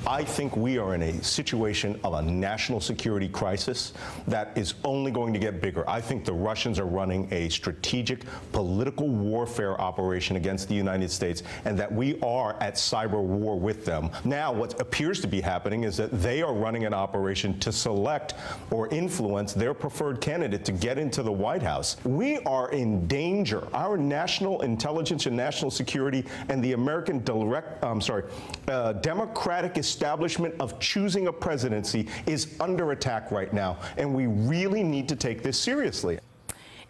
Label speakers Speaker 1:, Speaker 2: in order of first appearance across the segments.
Speaker 1: I think we are in a situation of a national security crisis that is only going to get bigger. I think the Russians are running a strategic political warfare operation against the United States, and that we are at cyber war with them. Now, what appears to be happening is that they are running an operation to select or influence their preferred candidate to get into the White House. We are in danger. Our national intelligence and national security and the American democratic establishment of choosing a presidency is under attack right now, and we really need to take this seriously.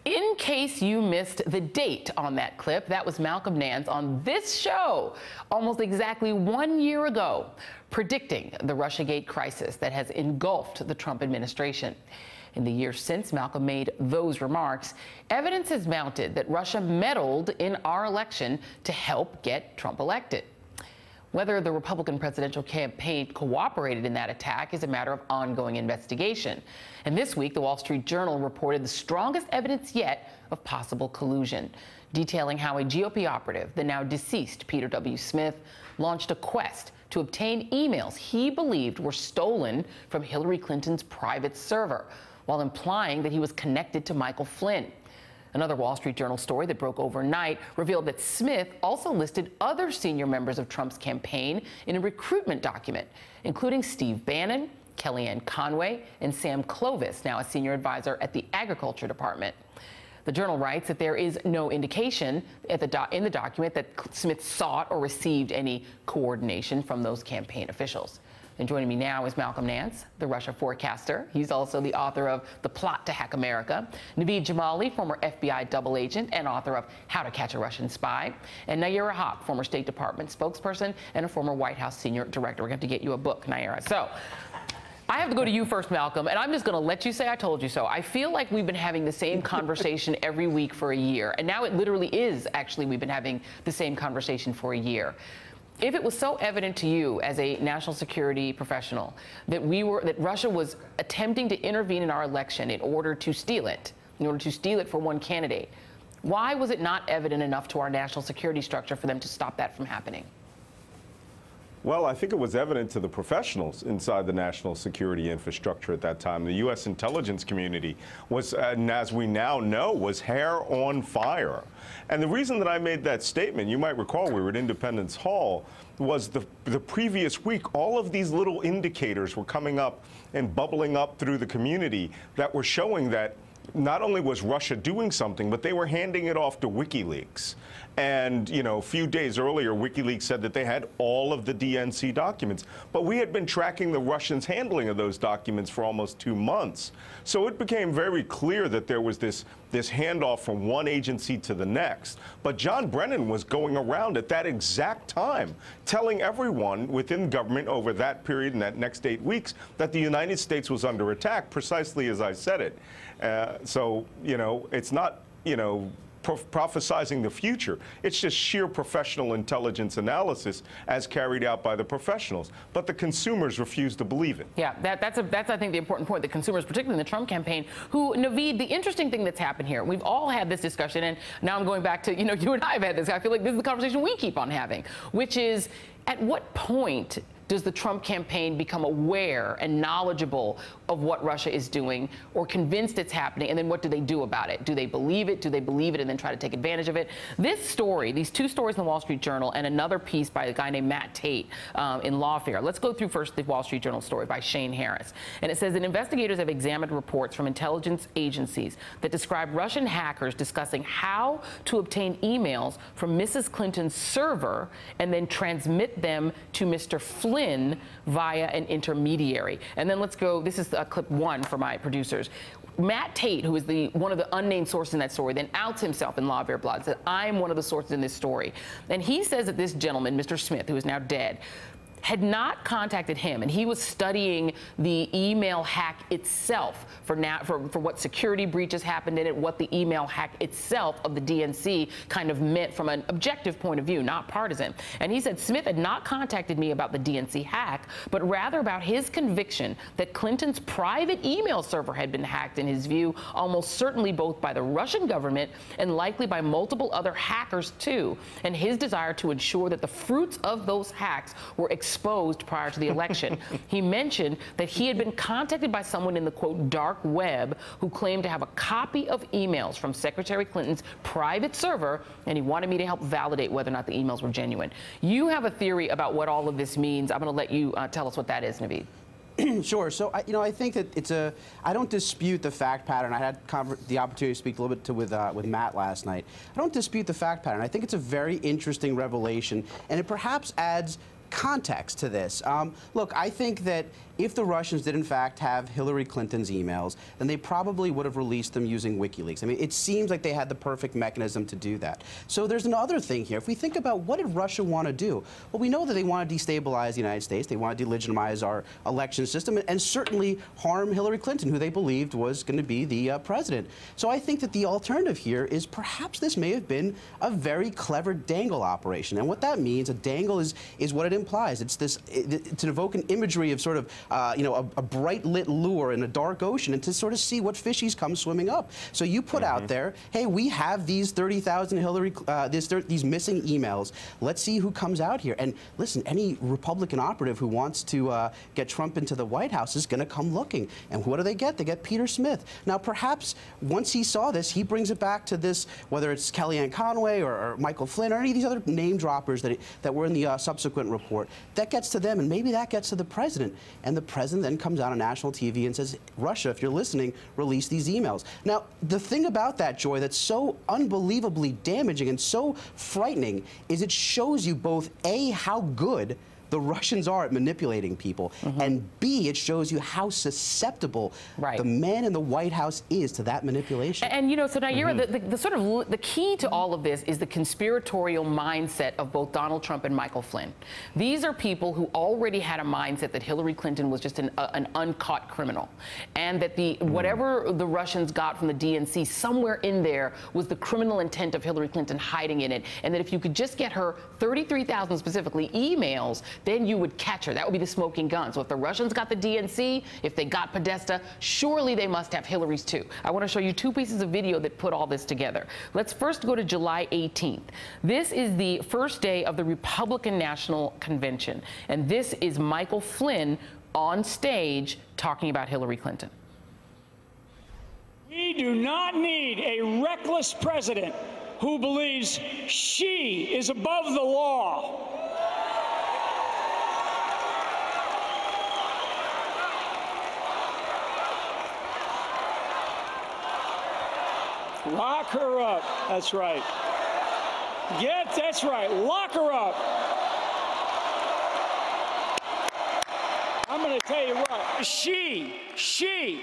Speaker 2: In case you missed the date on that clip, that was Malcolm Nance on this show almost exactly 1 year ago, predicting the Russiagate crisis that has engulfed the Trump administration. In the years since Malcolm made those remarks, evidence has mounted that Russia meddled in our election to help get Trump elected. Whether the Republican presidential campaign cooperated in that attack is a matter of ongoing investigation. And this week, the Wall Street Journal reported the strongest evidence yet of possible collusion, detailing how a GOP operative, the now deceased Peter W. Smith, launched a quest to obtain emails he believed were stolen from Hillary Clinton's private server, while implying that he was connected to Michael Flynn. Another Wall Street Journal story that broke overnight revealed that Smith also listed other senior members of Trump's campaign in a recruitment document, including Steve Bannon, Kellyanne Conway, and Sam Clovis, now a senior advisor at the Agriculture Department. The Journal writes that there is no indication in the document that Smith sought or received any coordination from those campaign officials. And joining me now is Malcolm Nance, the Russia forecaster. He's also the author of The Plot to Hack America. Naveed Jamali, former FBI double agent and author of How to Catch a Russian Spy. And Nayyera Haq, former State Department spokesperson and a former White House senior director. We're going to have to get you a book, Nayyera. So I have to go to you first, Malcolm, and I'm just going to let you say I told you so. I feel like we've been having the same conversation every week for a year. And now it literally is, actually, we've been having the same conversation for a year. If it was so evident to you as a national security professional that Russia was attempting to intervene in our election in order to steal it for one candidate, why was it not evident enough to our national security structure for them to stop that from happening?
Speaker 1: Well, I think it was evident to the professionals inside the national security infrastructure at that time. The U.S. intelligence community was, and as we now know, was hair on fire. And the reason that I made that statement, you might recall we were at Independence Hall, was the previous week, all of these little indicators were coming up and bubbling up through the community that were showing that not only was Russia doing something, but they were handing it off to WikiLeaks. And, you know, a few days earlier, WikiLeaks said that they had all of the DNC documents. But we had been tracking the Russians' handling of those documents for almost 2 months. So it became very clear that there was this handoff from one agency to the next. But John Brennan was going around at that exact time telling everyone within government over that period and that next 8 weeks that the United States was under attack, precisely as I said it. So, you know, it's not, you know, prophesizing the future. It's just sheer professional intelligence analysis as carried out by the professionals. But the consumers refuse to believe it.
Speaker 2: Yeah, that's I think, the important point. The consumers, particularly in the Trump campaign, who, Naveed, the interesting thing that's happened here, we've all had this discussion, and now I'm going back to, you know, you and I have had this. I feel like this is the conversation we keep on having, which is, at what point does the Trump campaign become aware and knowledgeable of what Russia is doing, or convinced it's happening, and then what do they do about it? Do they believe it? Do they believe it and then try to take advantage of it? This story, these two stories in the Wall Street Journal and another piece by a guy named Matt Tate in Lawfare. Let's go through first the Wall Street Journal story by Shane Harris. And it says that investigators have examined reports from intelligence agencies that describe Russian hackers discussing how to obtain emails from Mrs. Clinton's server and then transmit them to Mr. Flynn via an intermediary. And then let's go, this is clip 1 for my producers. Matt Tate, who is one of the unnamed sources in that story, then outs himself in Lawfare Blood, said, I'm one of the sources in this story. And he says that this gentleman, Mr. Smith, who is now dead, had not contacted him, and he was studying the email hack itself for what security breaches happened in it, what the email hack itself of the DNC kind of meant from an objective point of view, not partisan. And he said Smith had not contacted me about the DNC hack, but rather about his conviction that Clinton's private email server had been hacked, in his view, almost certainly both by the Russian government and likely by multiple other hackers too, and his desire to ensure that the fruits of those hacks were exposed prior to the election. He mentioned that he had been contacted by someone in the, quote, dark web who claimed to have a copy of emails from Secretary Clinton's private server, and he wanted me to help validate whether or not the emails were genuine. You have a theory about what all of this means. I'm going to let you tell us what that is, Naveed.
Speaker 3: Sure. So, I think that I don't dispute the fact pattern. I had the opportunity to speak a little bit with Matt last night. I don't dispute the fact pattern. I think it's a very interesting revelation, and it perhaps adds context to this. Look, I think that if the Russians did in fact have Hillary Clinton's emails, then they probably would have released them using WikiLeaks. I mean, it seems like they had the perfect mechanism to do that. So there's another thing here. If we think about what did Russia want to do? Well, we know that they want to destabilize the United States. They want to delegitimize our election system and certainly harm Hillary Clinton, who they believed was going to be the president. So I think that the alternative here is perhaps this may have been a very clever dangle operation. And what that means, a dangle is what it implies. It's to evoke an imagery of sort of a bright lit lure in a dark ocean, and to sort of see what fishies come swimming up. So you put out there, hey, we have these 30,000 these missing emails. Let's see who comes out here. And listen, any Republican operative who wants to get Trump into the White House is going to come looking. And what do? They get Peter Smith. Now, perhaps once he saw this, he brings it back to this, whether it's Kellyanne Conway or Michael Flynn or any of these other name droppers that were in the subsequent report. That gets to them, and maybe that gets to the president. And the president then comes out on national TV and says, Russia, if you're listening, release these emails. Now, the thing about that, Joy, that's so unbelievably damaging and so frightening is it shows you both, A, how good the Russians are at manipulating people, and B, it shows you how susceptible the man in the White House is to that manipulation.
Speaker 2: And so Nayyirah, the sort of the key to all of this is the conspiratorial mindset of both Donald Trump and Michael Flynn. These are people who already had a mindset that Hillary Clinton was just an uncaught criminal, and that whatever the Russians got from the DNC, somewhere in there was the criminal intent of Hillary Clinton hiding in it, and that if you could just get her 33,000 specifically emails, then you would catch her. That would be the smoking gun. So if the Russians got the DNC, if they got Podesta, surely they must have Hillary's too. I want to show you two pieces of video that put all this together. Let's first go to July 18th. This is the first day of the Republican National Convention, and this is Michael Flynn on stage talking about Hillary Clinton.
Speaker 4: We do not need a reckless president who believes she is above the law. Lock her up. That's right. That's right. Lock her up. I'm going to tell you what. She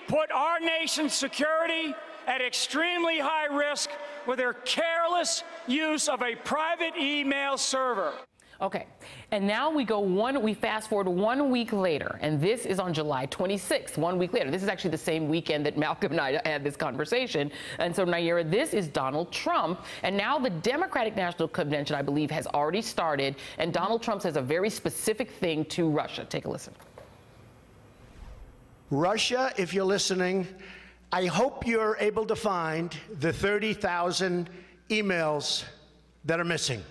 Speaker 4: put our nation's security at extremely high risk with her careless use of a private email server.
Speaker 2: Okay, and now we fast forward 1 week later, and this is on July 26th, 1 week later. This is actually the same weekend that Malcolm and I had this conversation. And so, Nayyirah, this is Donald Trump, and now the Democratic National Convention, I believe, has already started, and Donald Trump says a very specific thing to Russia. Take a listen.
Speaker 5: Russia, if you're listening, I hope you're able to find the 30,000 emails that are missing.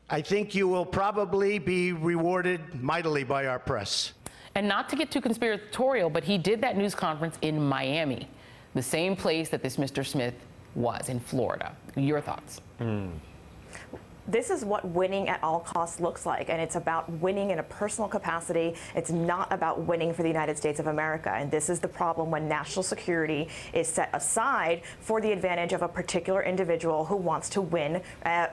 Speaker 5: I think you will probably be rewarded mightily by our press.
Speaker 2: And not to get too conspiratorial, but he did that news conference in Miami, the same place that this Mr. Smith was, in Florida. Your thoughts?
Speaker 6: This is what winning at all costs looks like, and it's about winning in a personal capacity. It's not about winning for the United States of America, and this is the problem when national security is set aside for the advantage of a particular individual who wants to win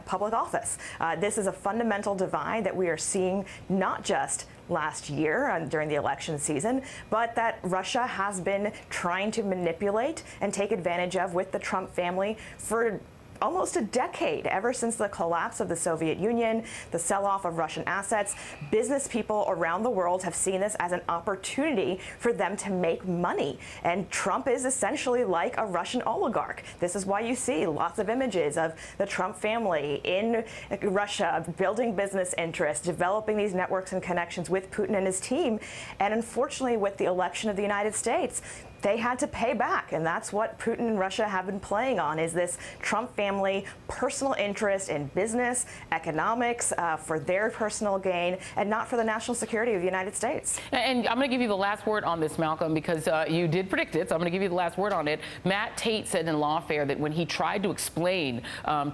Speaker 6: public office. This is a fundamental divide that we are seeing not just last year during the election season, but that Russia has been trying to manipulate and take advantage of with the Trump family for almost a decade, ever since the collapse of the Soviet Union, the sell-off of Russian assets. Business people around the world have seen this as an opportunity for them to make money. And Trump is essentially like a Russian oligarch. This is why you see lots of images of the Trump family in Russia building business interests, developing these networks and connections with Putin and his team. And unfortunately, with the election of the United States, they had to pay back, and that's what Putin and Russia have been playing on, is this Trump family personal interest in business, economics, for their personal gain, and not for the national security of the United States.
Speaker 2: And I'm going to give you the last word on this, Malcolm, because you did predict it, so I'm going to give you the last word on it. Matt Tate said in Lawfare that when he tried to explain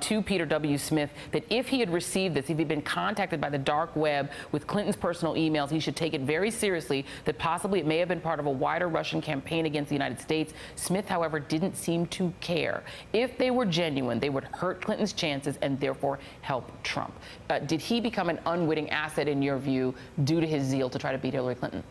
Speaker 2: to Peter W. Smith that if he had received this, if he'd been contacted by the dark web with Clinton's personal emails, he should take it very seriously, that possibly it may have been part of a wider Russian campaign against the United States. Smith, however, didn't seem to care. If they were genuine, they would hurt Clinton's chances and therefore help Trump. Did he become an unwitting asset, in your view, due to his zeal to try to beat Hillary Clinton?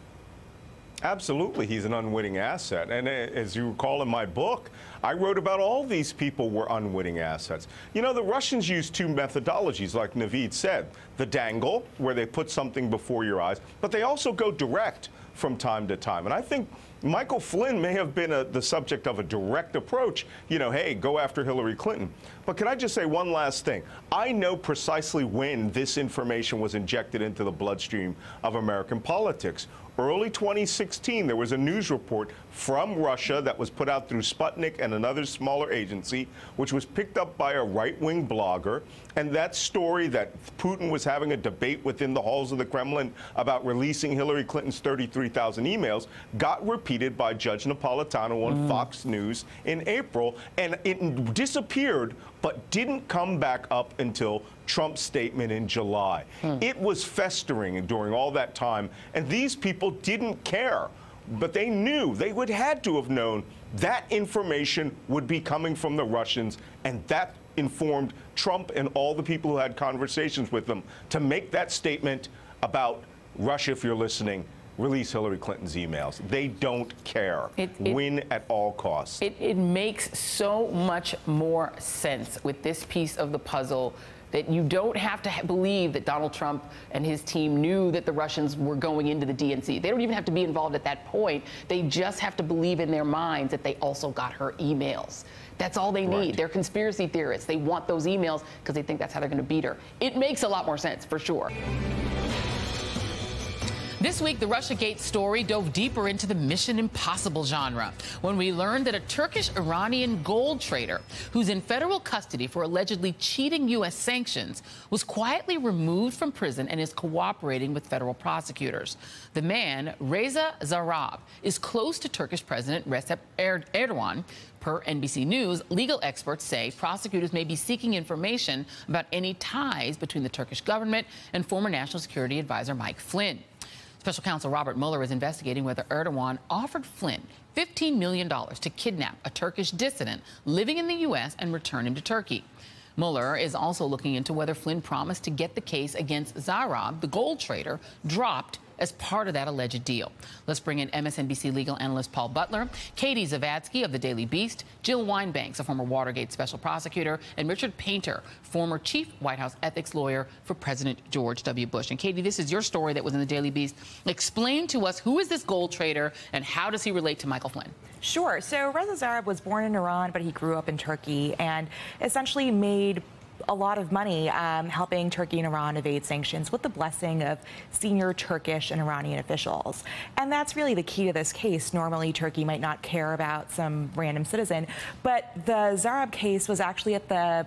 Speaker 1: Absolutely, he's an unwitting asset. And as you recall in my book, I wrote about all these people were unwitting assets. You know, the Russians use two methodologies, like Naveed said. The dangle, where they put something before your eyes, but they also go direct from time to time. And I think Michael Flynn may have been the subject of a direct approach, you know, hey, go after Hillary Clinton. But can I just say one last thing? I know precisely when this information was injected into the bloodstream of American politics. Early 2016, there was a news report from Russia that was put out through Sputnik and another smaller agency, which was picked up by a right-wing blogger. And that story that Putin was having a debate within the halls of the Kremlin about releasing Hillary Clinton's 33,000 emails got repeated by Judge Napolitano on Fox News in April. And it disappeared, but didn't come back up until Trump's statement in July. It was festering during all that time, and these people didn't care. But they knew, they would had to have known that information would be coming from the Russians, and that informed Trump and all the people who had conversations with them to make that statement about Russia, if you're listening, release Hillary Clinton's emails. They don't care. Win at all costs.
Speaker 2: It makes so much more sense with this piece of the puzzle, that you don't have to believe that Donald Trump and his team knew that the Russians were going into the DNC. They don't even have to be involved at that point. They just have to believe in their minds that they also got her emails. That's all they need. Right. They're conspiracy theorists. They want those emails because they think that's how they're going to beat her. It makes a lot more sense, for sure. This week, the Russiagate story dove deeper into the Mission Impossible genre when we learned that a Turkish-Iranian gold trader who's in federal custody for allegedly cheating U.S. sanctions was quietly removed from prison and is cooperating with federal prosecutors. The man, Reza Zarrab, is close to Turkish President Recep Erdogan. Per NBC News, legal experts say prosecutors may be seeking information about any ties between the Turkish government and former National Security Advisor Mike Flynn. Special counsel Robert Mueller is investigating whether Erdogan offered Flynn $15 million to kidnap a Turkish dissident living in the U.S. and return him to Turkey. Mueller is also looking into whether Flynn promised to get the case against Zarrab, the gold trader, dropped as part of that alleged deal. Let's bring in MSNBC legal analyst Paul Butler, Katie Zavadzky of the Daily Beast, Jill Wine-Banks, a former Watergate special prosecutor, and Richard Painter, former chief White House ethics lawyer for President George W. Bush. And Katie, this is your story that was in the Daily Beast. Explain to us, who is this gold trader and how does he relate to Michael Flynn?
Speaker 7: Sure. So Reza Zarrab was born in Iran, but he grew up in Turkey and essentially made a lot of money helping Turkey and Iran evade sanctions with the blessing of senior Turkish and Iranian officials. And that's really the key to this case. Normally, Turkey might not care about some random citizen, but the Zarrab case was actually at the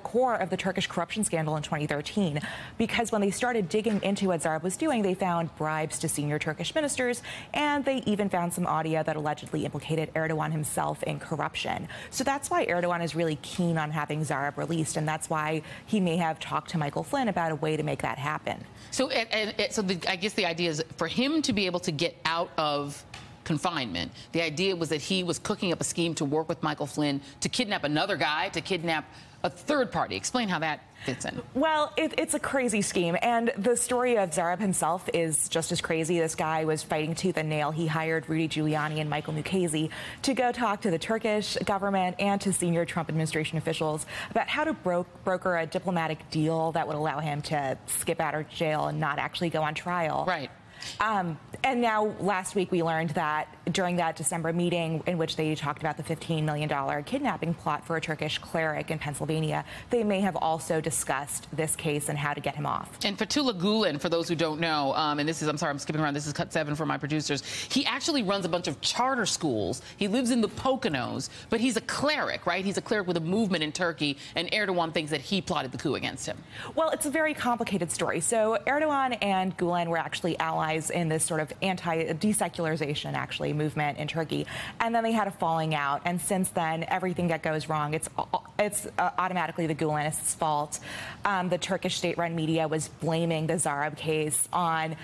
Speaker 7: core of the Turkish corruption scandal in 2013, because when they started digging into what Zarrab was doing, they found bribes to senior Turkish ministers, and they even found some audio that allegedly implicated Erdogan himself in corruption. So that's why Erdogan is really keen on having Zarrab released, and that's why he may have talked to Michael Flynn about a way to make that happen.
Speaker 2: So, I guess the idea is for him to be able to get out of confinement, the idea was that he was cooking up a scheme to work with Michael Flynn to kidnap another guy, to kidnap a third party. Explain how that fits in.
Speaker 7: Well, it's a crazy scheme, and the story of Zarrab himself is just as crazy. This guy was fighting tooth and nail. He hired Rudy Giuliani and Michael Mukasey to go talk to the Turkish government and to senior Trump administration officials about how to broker a diplomatic deal that would allow him to skip out of jail and not actually go on trial.
Speaker 2: Right.
Speaker 7: And now, last week, we learned that during that December meeting in which they talked about the $15 million kidnapping plot for a Turkish cleric in Pennsylvania, they may have also discussed this case and how to get him off.
Speaker 2: And Fethullah Gulen, for those who don't know, and this is, I'm sorry, I'm skipping around, this is cut 7 for my producers, he actually runs a bunch of charter schools. He lives in the Poconos, but he's a cleric, right? He's a cleric with a movement in Turkey, and Erdogan thinks that he plotted the coup against him.
Speaker 7: Well, it's a very complicated story. So Erdogan and Gulen were actually allies in this sort of anti-desecularization, actually, movement in Turkey. And then they had a falling out. And since then, everything that goes wrong, it's automatically the Gulenists' fault. The Turkish state-run media was blaming the Zarab case on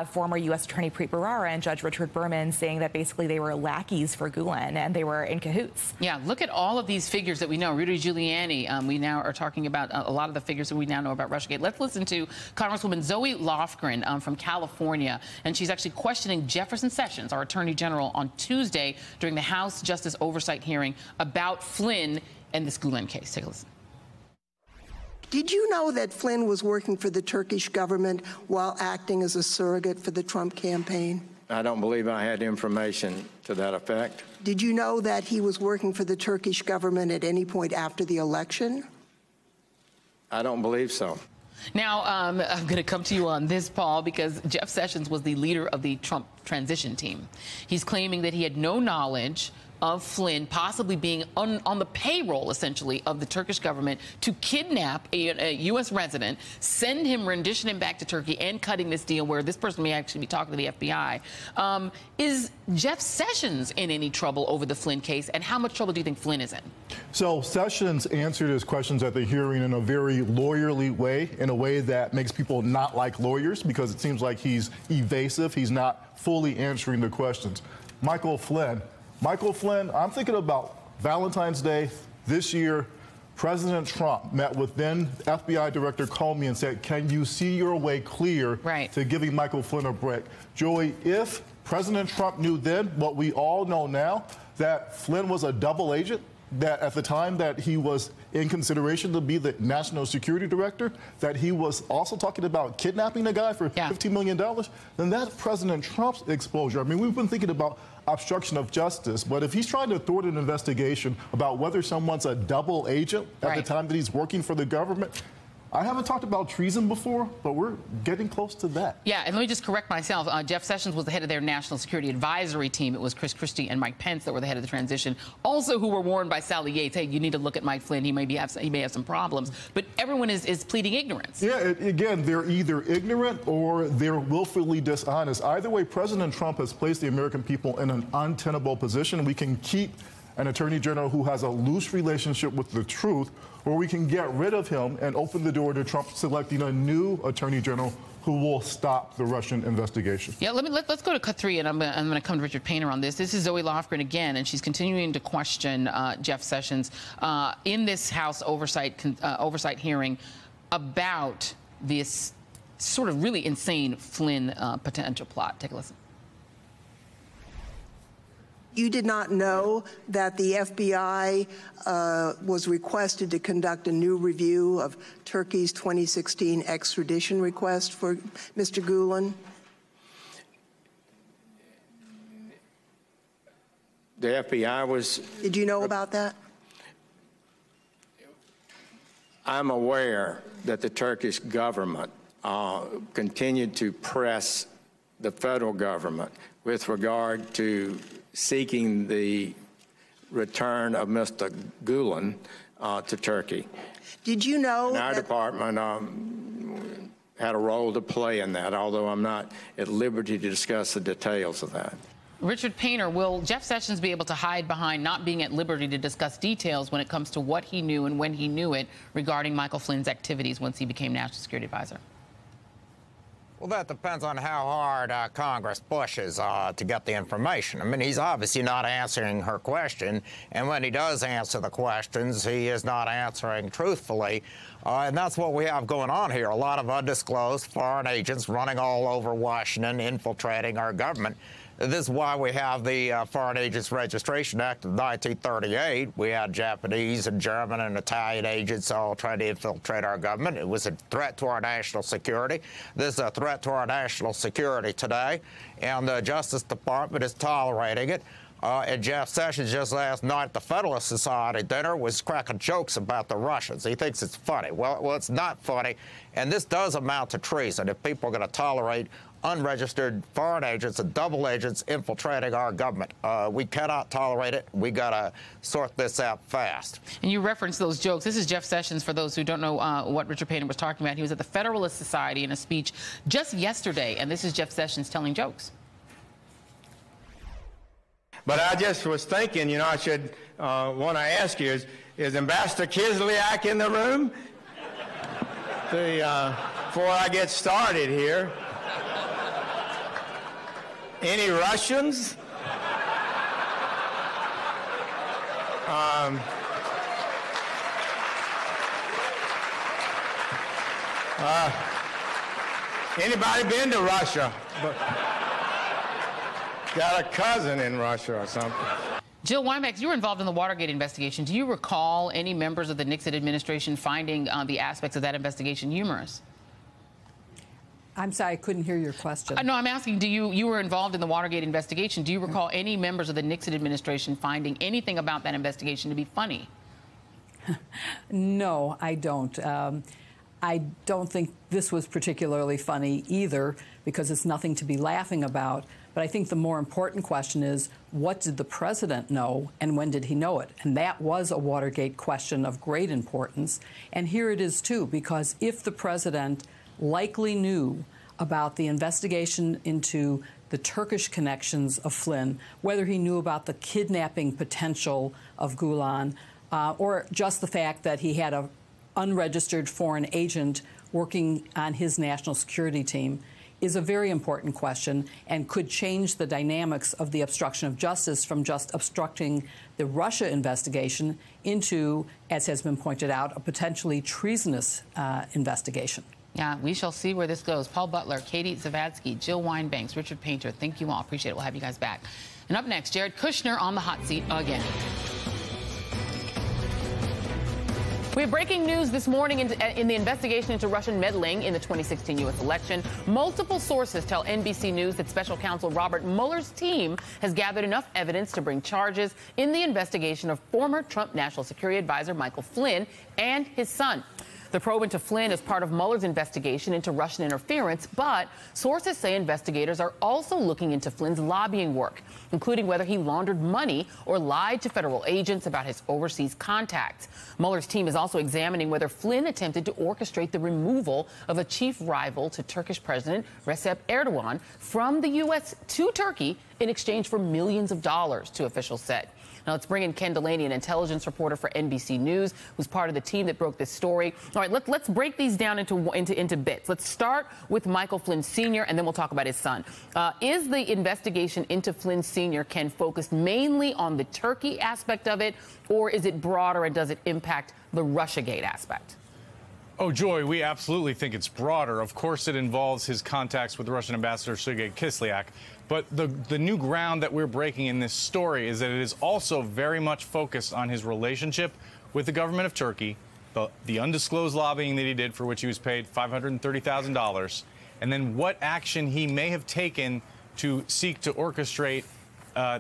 Speaker 7: former U.S. Attorney Preet Bharara and Judge Richard Berman, saying that basically they were lackeys for Gulen and they were in cahoots.
Speaker 2: Yeah, look at all of these figures that we know. Rudy Giuliani, we now are talking about a lot of the figures that we now know about Russiagate. Let's listen to Congresswoman Zoe Lofgren from California, and she's actually questioning Jefferson Sessions, our Attorney General, on Tuesday during the House Justice Oversight hearing about Flynn and this Gulen case. Take a listen.
Speaker 8: Did you know that Flynn was working for the Turkish government while acting as a surrogate for the Trump campaign?
Speaker 9: I don't believe I had information to that effect.
Speaker 8: Did you know that he was working for the Turkish government at any point after the election?
Speaker 9: I don't believe so.
Speaker 2: Now, I'm going to come to you on this, Paul, because Jeff Sessions was the leader of the Trump transition team. He's claiming that he had no knowledge of Flynn possibly being on the payroll, essentially, of the Turkish government to kidnap a U.S. resident, send him, rendition him back to Turkey, and cutting this deal where this person may actually be talking to the FBI. Is Jeff Sessions in any trouble over the Flynn case, and how much trouble do you think Flynn is in?
Speaker 10: So Sessions answered his questions at the hearing in a very lawyerly way, in a way that makes people not like lawyers, because it seems like he's evasive. He's not fully answering the questions. Michael Flynn, I'm thinking about Valentine's Day this year. President Trump met with then FBI Director Comey and said, can you see your way clear to giving Michael Flynn a break? Joey, if President Trump knew then what we all know now, that Flynn was a double agent, that at the time that he was in consideration to be the national security director, that he was also talking about kidnapping a guy for $15 million, then that's President Trump's exposure. I mean, we've been thinking about obstruction of justice, but if he's trying to thwart an investigation about whether someone's a double agent at the time that he's working for the government, I haven't talked about treason before, but we're getting close to that.
Speaker 2: Yeah, and let me just correct myself. Jeff Sessions was the head of their National Security Advisory team. It was Chris Christie and Mike Pence that were the head of the transition, also who were warned by Sally Yates, hey, you need to look at Mike Flynn. He may have some problems. But everyone is pleading ignorance.
Speaker 10: Yeah, again, they're either ignorant or they're willfully dishonest. Either way, President Trump has placed the American people in an untenable position. We can keep an attorney general who has a loose relationship with the truth, or we can get rid of him and open the door to Trump selecting a new attorney general who will stop the Russian investigation.
Speaker 2: Yeah, let's go to cut 3, and I'm going to come to Richard Painter on this. This is Zoe Lofgren again, and she's continuing to question Jeff Sessions in this House oversight hearing about this sort of really insane Flynn potential plot. Take a listen.
Speaker 8: You did not know that the FBI was requested to conduct a new review of Turkey's 2016 extradition request for Mr. Gulen?
Speaker 9: The FBI was...
Speaker 8: Did you know about that?
Speaker 9: I'm aware that the Turkish government continued to press the federal government with regard to seeking the return of Mr. Gulen to Turkey.
Speaker 8: Did you know
Speaker 9: and our department had a role to play in that, although I'm not at liberty to discuss the details of that.
Speaker 2: Richard Painter, will Jeff Sessions be able to hide behind not being at liberty to discuss details when it comes to what he knew and when he knew it regarding Michael Flynn's activities once he became National Security Advisor?
Speaker 11: Well, that depends on how hard Congress pushes to get the information. I mean, he's obviously not answering her question, and when he does answer the questions, he is not answering truthfully. And that's what we have going on here. A lot of undisclosed foreign agents running all over Washington, infiltrating our government. This is why we have the Foreign Agents Registration Act of 1938. We had Japanese and German and Italian agents all trying to infiltrate our government. It was a threat to our national security. This is a threat to our national security today, and the Justice Department is tolerating it. And Jeff Sessions just last night at the Federalist Society dinner was cracking jokes about the Russians. He thinks it's funny. Well, it's not funny, and this does amount to treason if people are going to tolerate unregistered foreign agents and double agents infiltrating our government. We cannot tolerate it. We got to sort this out fast.
Speaker 2: And you referenced those jokes. This is Jeff Sessions, for those who don't know what Richard Payton was talking about. He was at the Federalist Society in a speech just yesterday, and this is Jeff Sessions telling jokes.
Speaker 9: But I just was thinking, you know, I should want to ask you, is Ambassador Kislyak in the room? Before I get started here. Any Russians? Anybody been to Russia? Got a cousin in Russia or something.
Speaker 2: Jill Wine-Banks, you were involved in the Watergate investigation. Do you recall any members of the Nixon administration finding the aspects of that investigation humorous?
Speaker 12: I'm sorry, I couldn't hear your question.
Speaker 2: No, I'm asking, you were involved in the Watergate investigation. Do you recall any members of the Nixon administration finding anything about that investigation to be funny?
Speaker 12: No, I don't. I don't think this was particularly funny either, because it's nothing to be laughing about. But I think the more important question is, what did the president know and when did he know it? And that was a Watergate question of great importance. And here it is, too, because if the president likely knew about the investigation into the Turkish connections of Flynn, whether he knew about the kidnapping potential of Gulen, or just the fact that he had an unregistered foreign agent working on his national security team, is a very important question and could change the dynamics of the obstruction of justice from just obstructing the Russia investigation into, as has been pointed out, a potentially treasonous investigation.
Speaker 2: Yeah, we shall see where this goes. Paul Butler, Katie Zavadzky, Jill Wine-Banks, Richard Painter, thank you all. Appreciate it. We'll have you guys back. And up next, Jared Kushner on the hot seat again. We have breaking news this morning in the investigation into Russian meddling in the 2016 U.S. election. Multiple sources tell NBC News that special counsel Robert Mueller's team has gathered enough evidence to bring charges in the investigation of former Trump National Security Advisor Michael Flynn and his son. The probe into Flynn is part of Mueller's investigation into Russian interference, but sources say investigators are also looking into Flynn's lobbying work, including whether he laundered money or lied to federal agents about his overseas contacts. Mueller's team is also examining whether Flynn attempted to orchestrate the removal of a chief rival to Turkish President Recep Erdogan from the U.S. to Turkey in exchange for millions of dollars, two officials said. Now let's bring in Ken Delaney, an intelligence reporter for NBC News, who's part of the team that broke this story. All right, let's break these down into bits. Let's start with Michael Flynn Sr., and then we'll talk about his son. Is the investigation into Flynn Sr., Ken, focused mainly on the Turkey aspect of it, or is it broader and does it impact the Russiagate aspect?
Speaker 13: Oh, Joy, we absolutely think it's broader. Of course, it involves his contacts with Russian Ambassador Sergei Kislyak. But the new ground that we're breaking in this story is that it is also very much focused on his relationship with the government of Turkey, the undisclosed lobbying that he did, for which he was paid $530,000, and then what action he may have taken to seek to orchestrate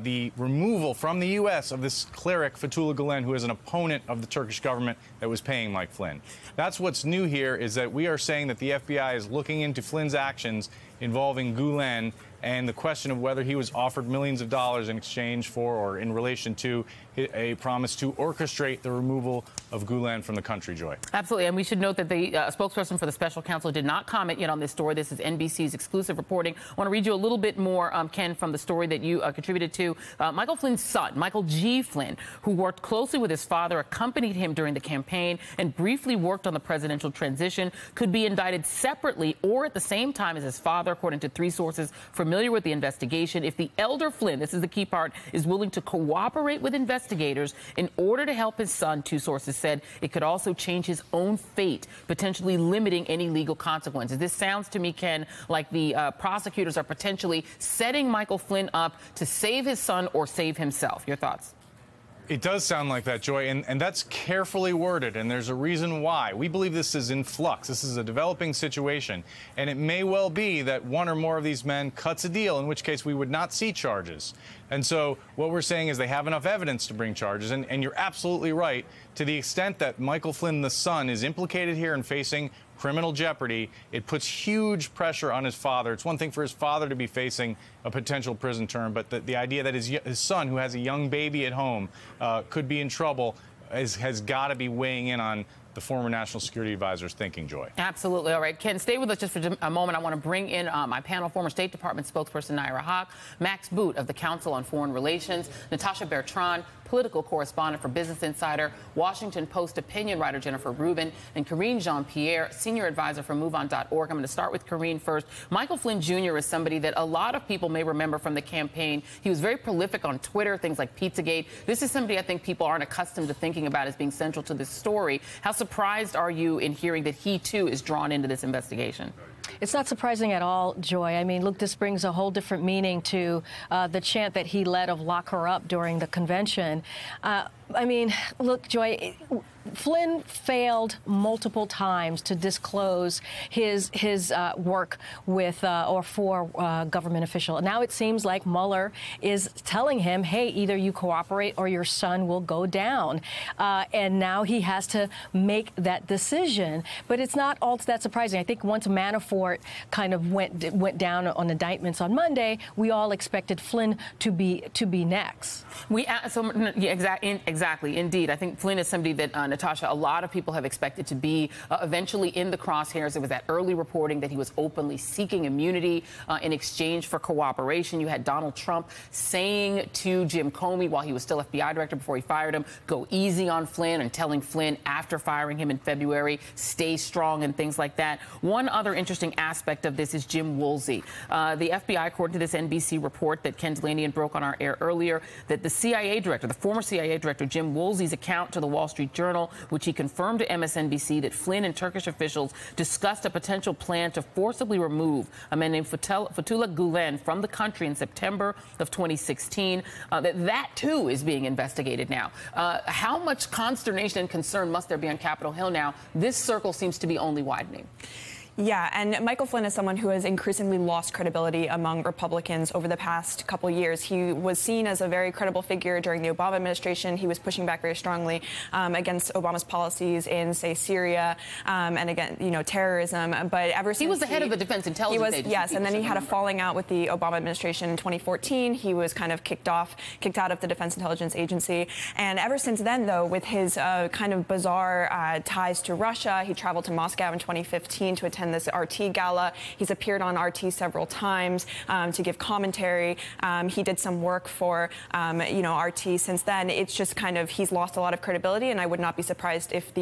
Speaker 13: the removal from the U.S. of this cleric, Fethullah Gulen, who is an opponent of the Turkish government that was paying Mike Flynn. That's what's new here, is that we are saying that the FBI is looking into Flynn's actions involving Gulen and the question of whether he was offered millions of dollars in exchange for or in relation to a promise to orchestrate the removal of Gulen from the country, Joy.
Speaker 2: Absolutely. And we should note that the spokesperson for the special counsel did not comment yet on this story. This is NBC's exclusive reporting. I want to read you a little bit more, Ken, from the story that you contributed to. Michael Flynn's son, Michael G. Flynn, who worked closely with his father, accompanied him during the campaign, and briefly worked on the presidential transition, could be indicted separately or at the same time as his father father, according to 3 sources familiar with the investigation. If the elder Flynn, this is the key part, is willing to cooperate with investigators in order to help his son, 2 sources said, it could also change his own fate, potentially limiting any legal consequences. This sounds to me, Ken, like the prosecutors are potentially setting Michael Flynn up to save his son or save himself. Your thoughts?
Speaker 13: It does sound like that, Joy, and that's carefully worded, and there's a reason why. We believe this is in flux. This is a developing situation, and it may well be that one or more of these men cuts a deal, in which case we would not see charges. And so what we're saying is they have enough evidence to bring charges, and you're absolutely right. To the extent that Michael Flynn, the son, is implicated here and facing criminal jeopardy, it puts huge pressure on his father. It's one thing for his father to be facing a potential prison term, but the idea that his son, who has a young baby at home, could be in trouble has got to be weighing in on the former National Security Advisor's thinking, Joy.
Speaker 2: Absolutely. All right, Ken, stay with us just for a moment. I want to bring in my panel, former State Department spokesperson Naira Haq, Max Boot of the Council on Foreign Relations, Natasha Bertrand, political correspondent for Business Insider, Washington Post opinion writer Jennifer Rubin, and Karine Jean-Pierre, senior advisor for MoveOn.org. I'm going to start with Karine first. Michael Flynn Jr. is somebody that a lot of people may remember from the campaign. He was very prolific on Twitter, things like Pizzagate. This is somebody I think people aren't accustomed to thinking about as being central to this story. How surprised are you in hearing that he, too, is drawn into this investigation?
Speaker 14: It's not surprising at all, Joy. I mean, look, this brings a whole different meaning to the chant that he led of lock her up during the convention. I mean, look, Joy, Flynn failed multiple times to disclose his work with or for government official. Now it seems like Mueller is telling him, hey, either you cooperate or your son will go down. And now he has to make that decision. But it's not all that surprising. I think once Manafort kind of went down on indictments on Monday, we all expected Flynn to be next.
Speaker 2: Exactly, indeed. I think Flynn is somebody that, Natasha, a lot of people have expected to be eventually in the crosshairs. There was that early reporting that he was openly seeking immunity in exchange for cooperation. You had Donald Trump saying to Jim Comey while he was still FBI director before he fired him, go easy on Flynn, and telling Flynn after firing him in February, stay strong and things like that. One other interesting aspect of this is Jim Woolsey. The FBI, according to this NBC report that Ken Delanian broke on our air earlier, that the CIA director, the former CIA director, Jim Woolsey's account to the Wall Street Journal, which he confirmed to MSNBC that Flynn and Turkish officials discussed a potential plan to forcibly remove a man named Fethullah Gulen from the country in September of 2016. That too is being investigated now. How much consternation and concern must there be on Capitol Hill now? This circle seems to be only widening.
Speaker 15: Yeah, and Michael Flynn is someone who has increasingly lost credibility among Republicans over the past couple of years. He was seen as a very credible figure during the Obama administration. He was pushing back very strongly against Obama's policies in, say, Syria and again, terrorism. But ever since
Speaker 2: he was the head of the Defense Intelligence Agency.
Speaker 15: Yes, and then he had a falling out with the Obama administration in 2014. He was kind of kicked out of the Defense Intelligence Agency. And ever since then, though, with his kind of bizarre ties to Russia, he traveled to Moscow in 2015 to attend this RT gala. He's appeared on RT several times to give commentary. He did some work for, RT since then. It's just kind of, he's lost a lot of credibility, and I would not be surprised if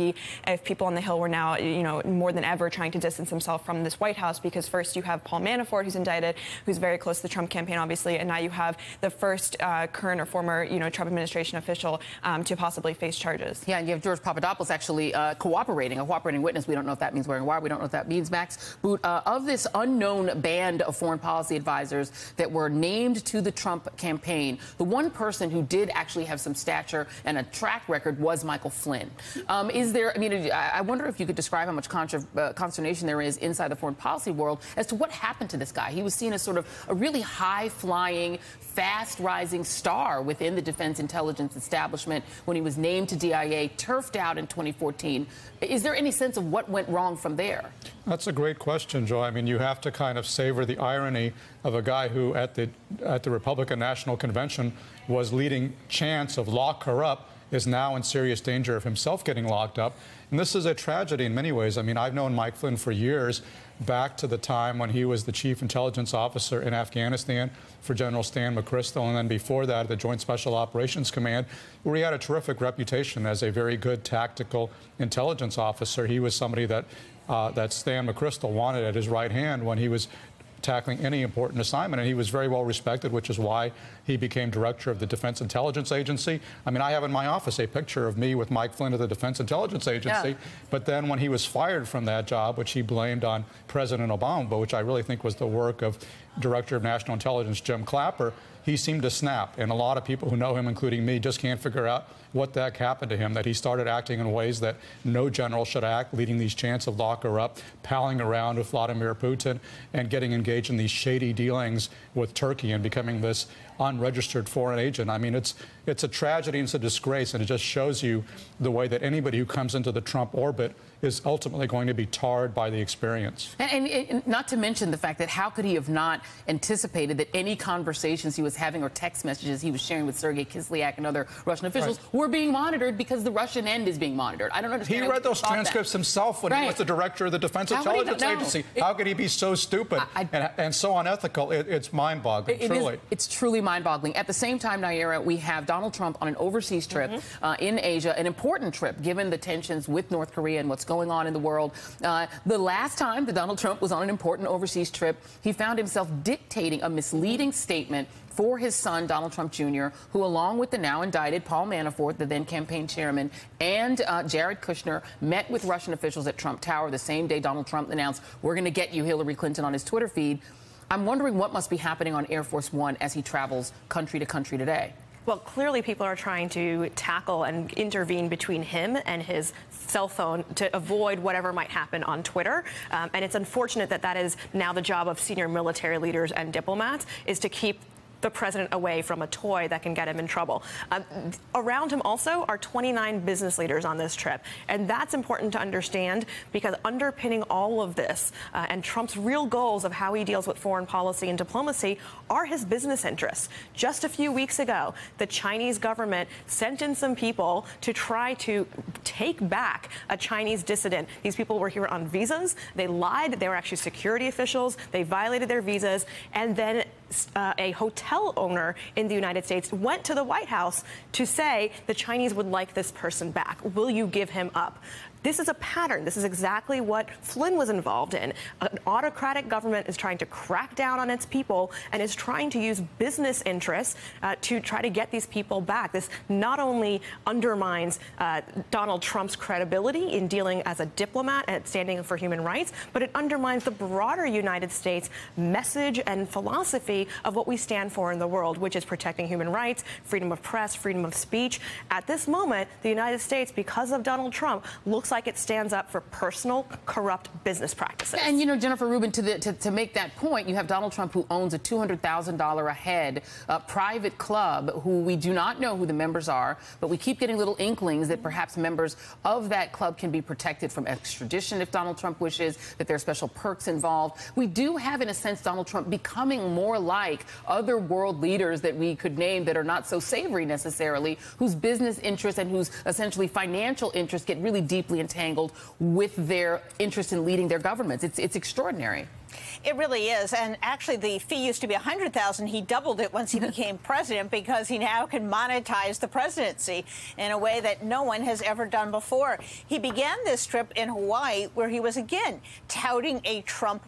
Speaker 15: people on the Hill were now, more than ever trying to distance himself from this White House, because first you have Paul Manafort, who's indicted, who's very close to the Trump campaign, obviously, and now you have the first current or former, Trump administration official to possibly face charges.
Speaker 2: Yeah, and you have George Papadopoulos actually a cooperating witness. We don't know if that means wearing a wire. We don't know what that means. Max Boot, of this unknown band of foreign policy advisors that were named to the Trump campaign, the one person who did actually have some stature and a track record was Michael Flynn. I wonder if you could describe how much consternation there is inside the foreign policy world as to what happened to this guy. He was seen as sort of a really high-flying, fast-rising star within the defense intelligence establishment when he was named to DIA, turfed out in 2014. Is there any sense of what went wrong from there?
Speaker 16: That's a great question, Joe. I mean, you have to kind of savor the irony of a guy who at the Republican National Convention was leading chants of lock her up, is now in serious danger of himself getting locked up. And this is a tragedy in many ways. I mean, I've known Mike Flynn for years, back to the time when he was the chief intelligence officer in Afghanistan for General Stan McChrystal, and then before that, the Joint Special Operations Command, where he had a terrific reputation as a very good tactical intelligence officer. He was somebody that Stan McChrystal wanted at his right hand when he was tackling any important assignment. And he was very well respected, which is why he became director of the Defense Intelligence Agency. I mean, I have in my office a picture of me with Mike Flynn of the Defense Intelligence Agency. Yeah. But then when he was fired from that job, which he blamed on President Obama, but which I really think was the work of Director of National Intelligence Jim Clapper, he seemed to snap. And a lot of people who know him, including me, just can't figure out what the heck happened to him, that he started acting in ways that no general should act, leading these chants of lock her up, palling around with Vladimir Putin, and getting engaged in these shady dealings with Turkey and becoming this unregistered foreign agent. I mean, it's a tragedy and it's a disgrace, and it just shows you the way that anybody who comes into the Trump orbit is ultimately going to be tarred by the experience.
Speaker 2: And not to mention the fact that how could he have not anticipated that any conversations he was having or text messages he was sharing with Sergei Kislyak and other Russian officials were being monitored because the Russian end is being monitored. I don't understand.
Speaker 16: He read those transcripts himself when he was the director of the Defense Intelligence Agency. How could he be so stupid and so unethical? It's mind-boggling, truly.
Speaker 2: It's truly mind-boggling. At the same time, Naira, we have Donald Trump on an overseas trip in Asia, an important trip given the tensions with North Korea and what's going on in the world. The last time that Donald Trump was on an important overseas trip, he found himself dictating a misleading statement for his son, Donald Trump Jr., who, along with the now indicted Paul Manafort, the then campaign chairman, and Jared Kushner, met with Russian officials at Trump Tower the same day Donald Trump announced, "We're going to get you, Hillary Clinton," on his Twitter feed. I'm wondering what must be happening on Air Force One as he travels country to country today.
Speaker 6: Well, clearly people are trying to tackle and intervene between him and his cell phone to avoid whatever might happen on Twitter. And it's unfortunate that that is now the job of senior military leaders and diplomats, is to keep the president away from a toy that can get him in trouble. Around him also are 29 business leaders on this trip. And that's important to understand, because underpinning all of this and Trump's real goals of how he deals with foreign policy and diplomacy are his business interests. Just a few weeks ago, the Chinese government sent in some people to try to take back a Chinese dissident. These people were here on visas. They lied. They were actually security officials. They violated their visas. And then a hotel owner in the United States went to the White House to say the Chinese would like this person back. Will you give him up? This is a pattern. This is exactly what Flynn was involved in. An autocratic government is trying to crack down on its people and is trying to use business interests to try to get these people back. This not only undermines Donald Trump's credibility in dealing as a diplomat and standing for human rights, but it undermines the broader United States message and philosophy of what we stand for in the world, which is protecting human rights, freedom of press, freedom of speech. At this moment, the United States, because of Donald Trump, looks like it stands up for personal, corrupt business practices.
Speaker 2: And, you know, Jennifer Rubin, to make that point, you have Donald Trump, who owns a $200,000 a head private club, who we do not know who the members are, but we keep getting little inklings that perhaps members of that club can be protected from extradition if Donald Trump wishes, that there are special perks involved. We do have, in a sense, Donald Trump becoming more like other world leaders that we could name that are not so savory necessarily, whose business interests and whose essentially financial interests get really deeply entangled with their interest in leading their governments. It's extraordinary.
Speaker 17: It really is. And actually, the fee used to be $100,000. He doubled it once he became president, because he now can monetize the presidency in a way that no one has ever done before. He began this trip in Hawaii, where he was again touting a Trump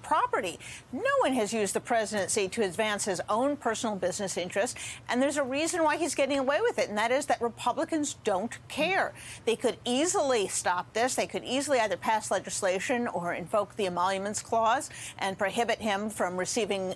Speaker 17: property. No one has used the presidency to advance his own personal business interests, and there's a reason why he's getting away with it, and that is that Republicans don't care. They could easily stop this. They could easily either pass legislation or invoke the emoluments clause and prohibit him from receiving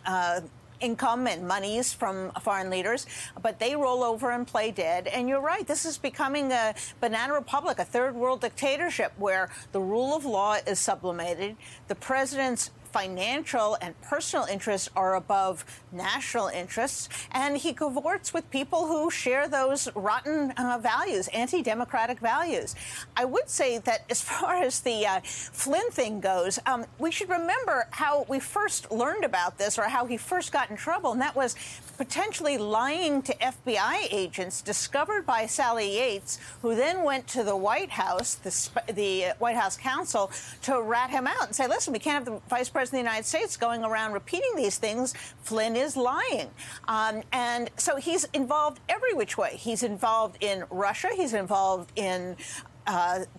Speaker 17: income and monies from foreign leaders, but they roll over and play dead. And you're right, this is becoming a banana republic, a third world dictatorship, where the rule of law is sublimated. The president's financial and personal interests are above national interests, and he cavorts with people who share those rotten values, anti-democratic values. I would say that as far as the Flynn thing goes, we should remember how we first learned about this, or how he first got in trouble, and that was potentially lying to FBI agents discovered by Sally Yates, who then went to the White House, the White House counsel, to rat him out and say, listen, we can't have the vice president of the United States going around repeating these things. Flynn is lying. And so he's involved every which way. He's involved in Russia. He's involved in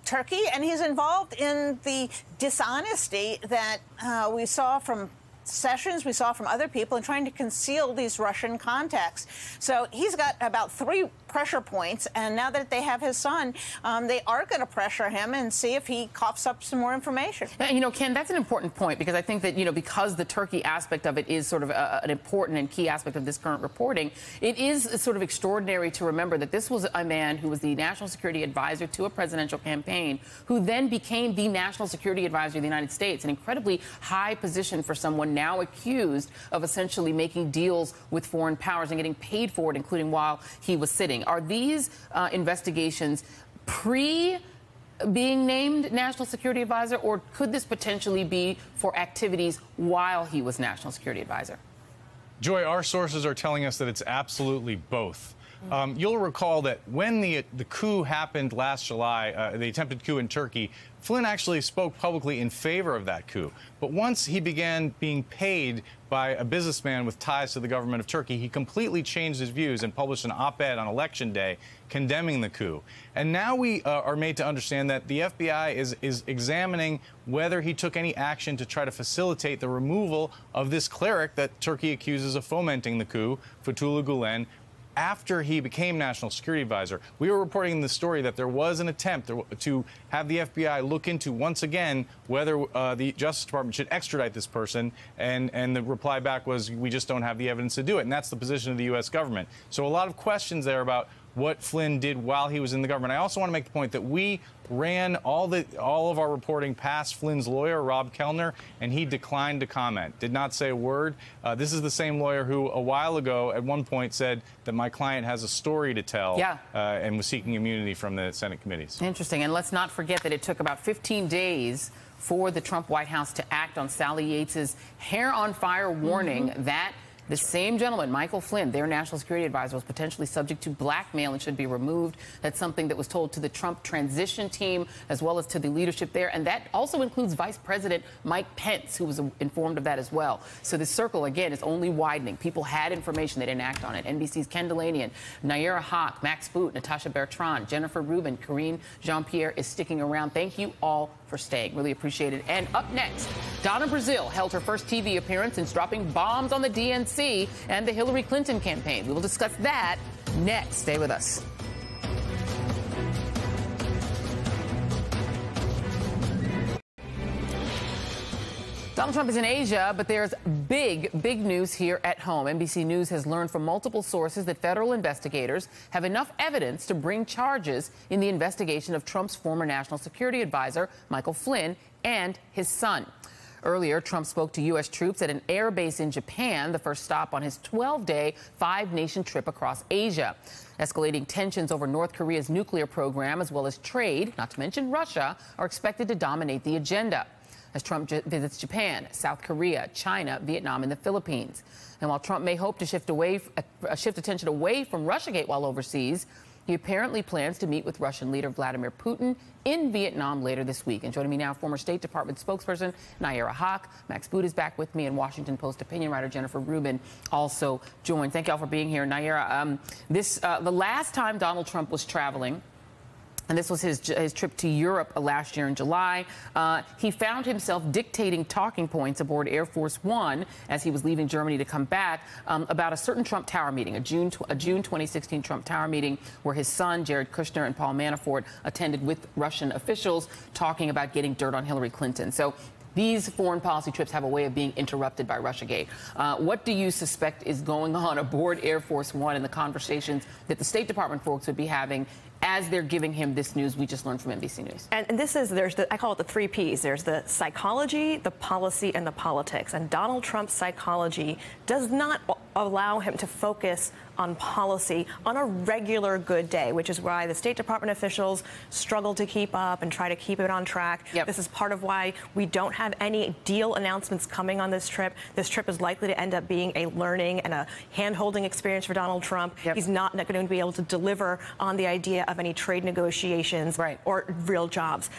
Speaker 17: Turkey, and he's involved in the dishonesty that we saw from Sessions, we saw from other people, in trying to conceal these Russian contacts. So he's got about 3 pressure points, and now that they have his son, they are going to pressure him and see if he coughs up some more information.
Speaker 2: You know, Ken, that's an important point, because I think that, you know, because the Turkey aspect of it is sort of an important and key aspect of this current reporting, it is sort of extraordinary to remember that this was a man who was the national security advisor to a presidential campaign, who then became the national security advisor of the United States, an incredibly high position for someone now accused of essentially making deals with foreign powers and getting paid for it, including while he was sitting. Are these investigations being named National Security Advisor, or could this potentially be for activities while he was National Security Advisor?
Speaker 13: Joy, our sources are telling us that it's absolutely both. You'll recall that when the coup happened last July, the attempted coup in Turkey, Flynn actually spoke publicly in favor of that coup. But once he began being paid by a businessman with ties to the government of Turkey, he completely changed his views and published an op-ed on Election Day condemning the coup. And now we are made to understand that the FBI is examining whether he took any action to try to facilitate the removal of this cleric that Turkey accuses of fomenting the coup, Fethullah Gulen, after he became National Security Advisor. We were reporting in the story that there was an attempt to have the FBI look into, once again, whether the Justice Department should extradite this person, and the reply back was, we just don't have the evidence to do it. And that's the position of the U.S. government. So a lot of questions there about what Flynn did while he was in the government. I also want to make the point that we ran all of our reporting past Flynn's lawyer, Rob Kellner, and he declined to comment, did not say a word. This is the same lawyer who a while ago at one point said that my client has a story to tell, and was seeking immunity from the Senate committees.
Speaker 2: Interesting. And let's not forget that it took about 15 days for the Trump White House to act on Sally Yates's hair on fire warning that the same gentleman, Michael Flynn, their national security advisor, was potentially subject to blackmail and should be removed. That's something that was told to the Trump transition team as well as to the leadership there. And that also includes Vice President Mike Pence, who was informed of that as well. So the circle, again, is only widening. People had information. They didn't act on it. NBC's Ken Delanian, Nayyera Haq, Max Boot, Natasha Bertrand, Jennifer Rubin, Karine Jean-Pierre is sticking around. Thank you all for staying. Really appreciate it. And up next, Donna Brazile held her first TV appearance since dropping bombs on the DNC and the Hillary Clinton campaign. We will discuss that next. Stay with us. Donald Trump is in Asia, but there's big news here at home. NBC News has learned from multiple sources that federal investigators have enough evidence to bring charges in the investigation of Trump's former national security advisor, Michael Flynn, and his son. Earlier, Trump spoke to U.S. troops at an air base in Japan, the first stop on his 12-day, 5-nation trip across Asia. Escalating tensions over North Korea's nuclear program, as well as trade, not to mention Russia, are expected to dominate the agenda as Trump visits Japan, South Korea, China, Vietnam, and the Philippines. And while Trump may hope to shift attention away from Russiagate while overseas, he apparently plans to meet with Russian leader Vladimir Putin in Vietnam later this week. And joining me now, former State Department spokesperson Nayyera Haq. Max Boot is back with me, and Washington Post opinion writer Jennifer Rubin also joined. Thank you all for being here. Nayyera, the last time Donald Trump was traveling, and this was his trip to Europe last year in July, he found himself dictating talking points aboard Air Force One as he was leaving Germany to come back about a certain Trump Tower meeting, a June 2016 Trump Tower meeting where his son, Jared Kushner, and Paul Manafort attended with Russian officials talking about getting dirt on Hillary Clinton. So these foreign policy trips have a way of being interrupted by Russiagate. What do you suspect is going on aboard Air Force One in the conversations that the State Department folks would be having as they're giving him this news we just learned from NBC News?
Speaker 6: And this is, I call it the 3 Ps. There's the psychology, the policy, and the politics. And Donald Trump's psychology does not allow him to focus on policy on a regular good day, which is why the State Department officials struggle to keep up and try to keep it on track. This is part of why we don't have any deal announcements coming on this trip. This trip is likely to end up being a learning and a hand-holding experience for Donald Trump. He's not going to be able to deliver on the idea of any trade negotiations or real jobs.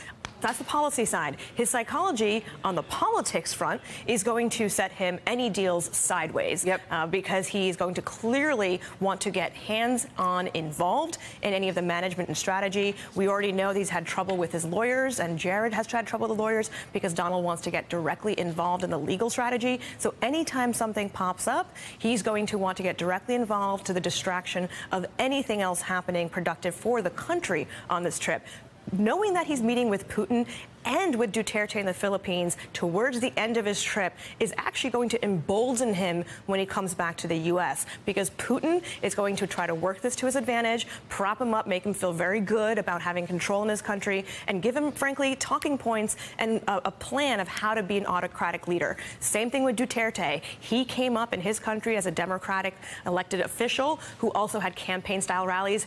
Speaker 6: That's the policy side. His psychology on the politics front is going to set him any deals sideways. Because he's going to clearly want to get hands-on involved in any of the management and strategy. We already know that he's had trouble with his lawyers, and Jared has had trouble with the lawyers because Donald wants to get directly involved in the legal strategy. So anytime something pops up, he's going to want to get directly involved to the distraction of anything else happening productive for the country on this trip. Knowing that he's meeting with Putin and with Duterte in the Philippines towards the end of his trip is actually going to embolden him when he comes back to the U.S. because Putin is going to try to work this to his advantage, prop him up, make him feel very good about having control in his country, and give him, frankly, talking points and a plan of how to be an autocratic leader. Same thing with Duterte. He came up in his country as a Democratic elected official who also had campaign-style rallies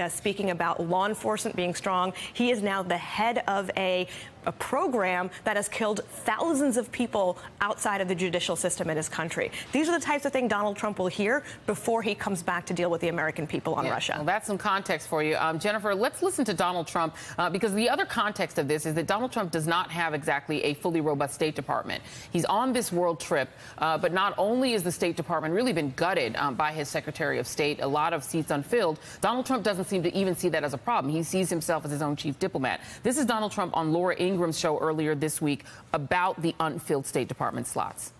Speaker 6: speaking about law enforcement being strong. He is now the head of a program that has killed thousands of people outside of the judicial system in his country. These are the types of things Donald Trump will hear before he comes back to deal with the American people on Russia.
Speaker 2: Well, that's some context for you. Jennifer, let's listen to Donald Trump because the other context of this is that Donald Trump does not have exactly a fully robust State Department. He's on this world trip, but not only is the State Department really been gutted by his Secretary of State, a lot of seats unfilled, Donald Trump doesn't seem to even see that as a problem. He sees himself as his own chief diplomat. This is Donald Trump on Laura Ingram's show earlier this week about the unfilled State Department slots.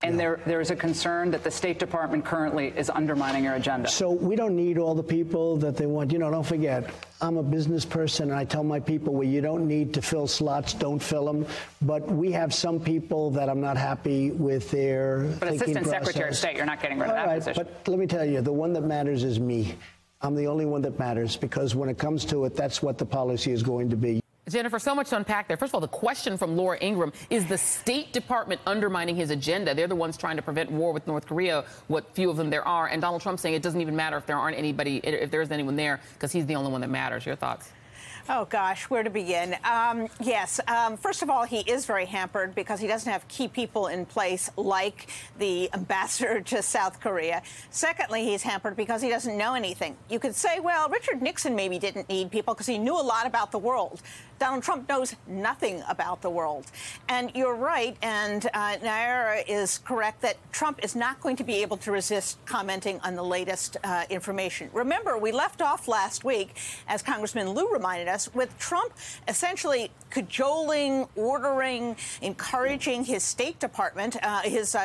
Speaker 18: And there is a concern that the State Department currently is undermining your agenda.
Speaker 19: So we don't need all the people that they want. You know, don't forget, I'm a business person, and I tell my people, well, you don't need to fill slots, don't fill them. But we have some people that I'm not happy with their
Speaker 18: But Assistant Secretary of State, you're not getting rid of that position.
Speaker 19: But let me tell you, the one that matters is me. I'm the only one that matters, because when it comes to it, that's what the policy is going to be.
Speaker 2: Jennifer, so much to unpack there. First of all, the question from Laura Ingraham, is the State Department undermining his agenda? They're the ones trying to prevent war with North Korea, what few of them there are. And Donald Trump saying it doesn't even matter if there aren't anybody, if there isn't anyone there, because he's the only one that matters. Your thoughts?
Speaker 17: Oh, gosh, where to begin? Yes, first of all, he is very hampered because he doesn't have key people in place like the ambassador to South Korea. Secondly, he's hampered because he doesn't know anything. You could say, well, Richard Nixon maybe didn't need people because he knew a lot about the world. Donald Trump knows nothing about the world. And you're right, and Naira is correct that Trump is not going to be able to resist commenting on the latest information. Remember, we left off last week, as Congressman Lieu reminded us, with Trump essentially cajoling, ordering, encouraging his State Department, his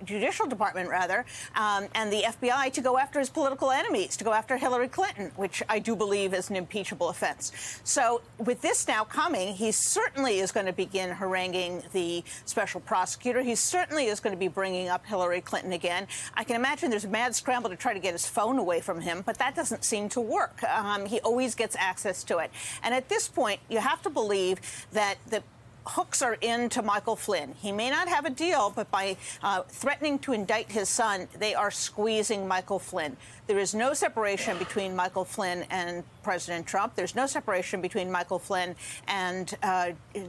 Speaker 17: Judicial Department, rather, and the FBI to go after his political enemies, to go after Hillary Clinton, which I do believe is an impeachable offense. So with this now coming, he certainly is going to begin haranguing the special prosecutor. He certainly is going to be bringing up Hillary Clinton again. I can imagine there's a mad scramble to try to get his phone away from him, but that doesn't seem to work. He always gets access to it. And at this point, you have to believe that the hooks are into Michael Flynn. He may not have a deal, but by threatening to indict his son, they are squeezing Michael Flynn. There is no separation between Michael Flynn and President Trump. There's no separation between Michael Flynn and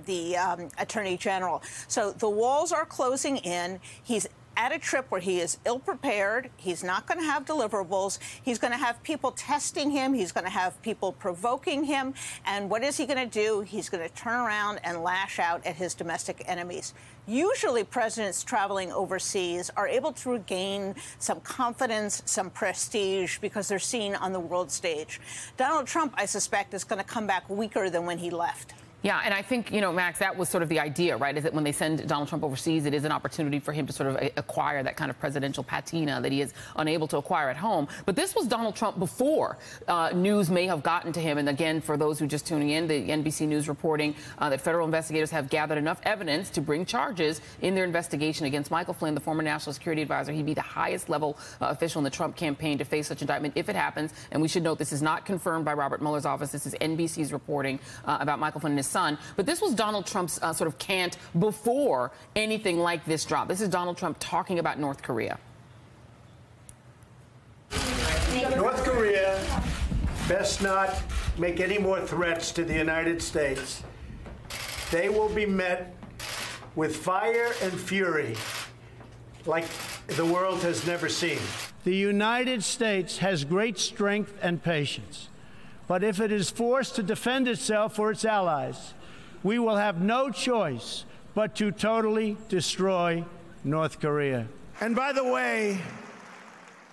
Speaker 17: the Attorney General. So the walls are closing in. He's at a trip where he is ill-prepared. He's not going to have deliverables. He's going to have people testing him. He's going to have people provoking him. And what is he going to do? He's going to turn around and lash out at his domestic enemies. Usually, presidents traveling overseas are able to regain some confidence, some prestige, because they're seen on the world stage. Donald Trump, I suspect, is going to come back weaker than when he left.
Speaker 2: Yeah, and I think, you know, Max, that was sort of the idea, right, is that when they send Donald Trump overseas, it is an opportunity for him to sort of acquire that kind of presidential patina that he is unable to acquire at home. But this was Donald Trump before news may have gotten to him. And again, for those who are just tuning in, the NBC News reporting that federal investigators have gathered enough evidence to bring charges in their investigation against Michael Flynn, the former national security advisor. He'd be the highest level official in the Trump campaign to face such indictment if it happens. And we should note this is not confirmed by Robert Mueller's office. This is NBC's reporting about Michael Flynn and his son. But this was Donald Trump's sort of cant before anything like this dropped. This is Donald Trump talking about North Korea.
Speaker 5: North Korea best not make any more threats to the United States. They will be met with fire and fury like the world has never seen. The United States has great strength and patience.
Speaker 20: But if it is forced to defend itself or its allies, we will have no choice but to totally destroy North Korea.
Speaker 5: And by the way,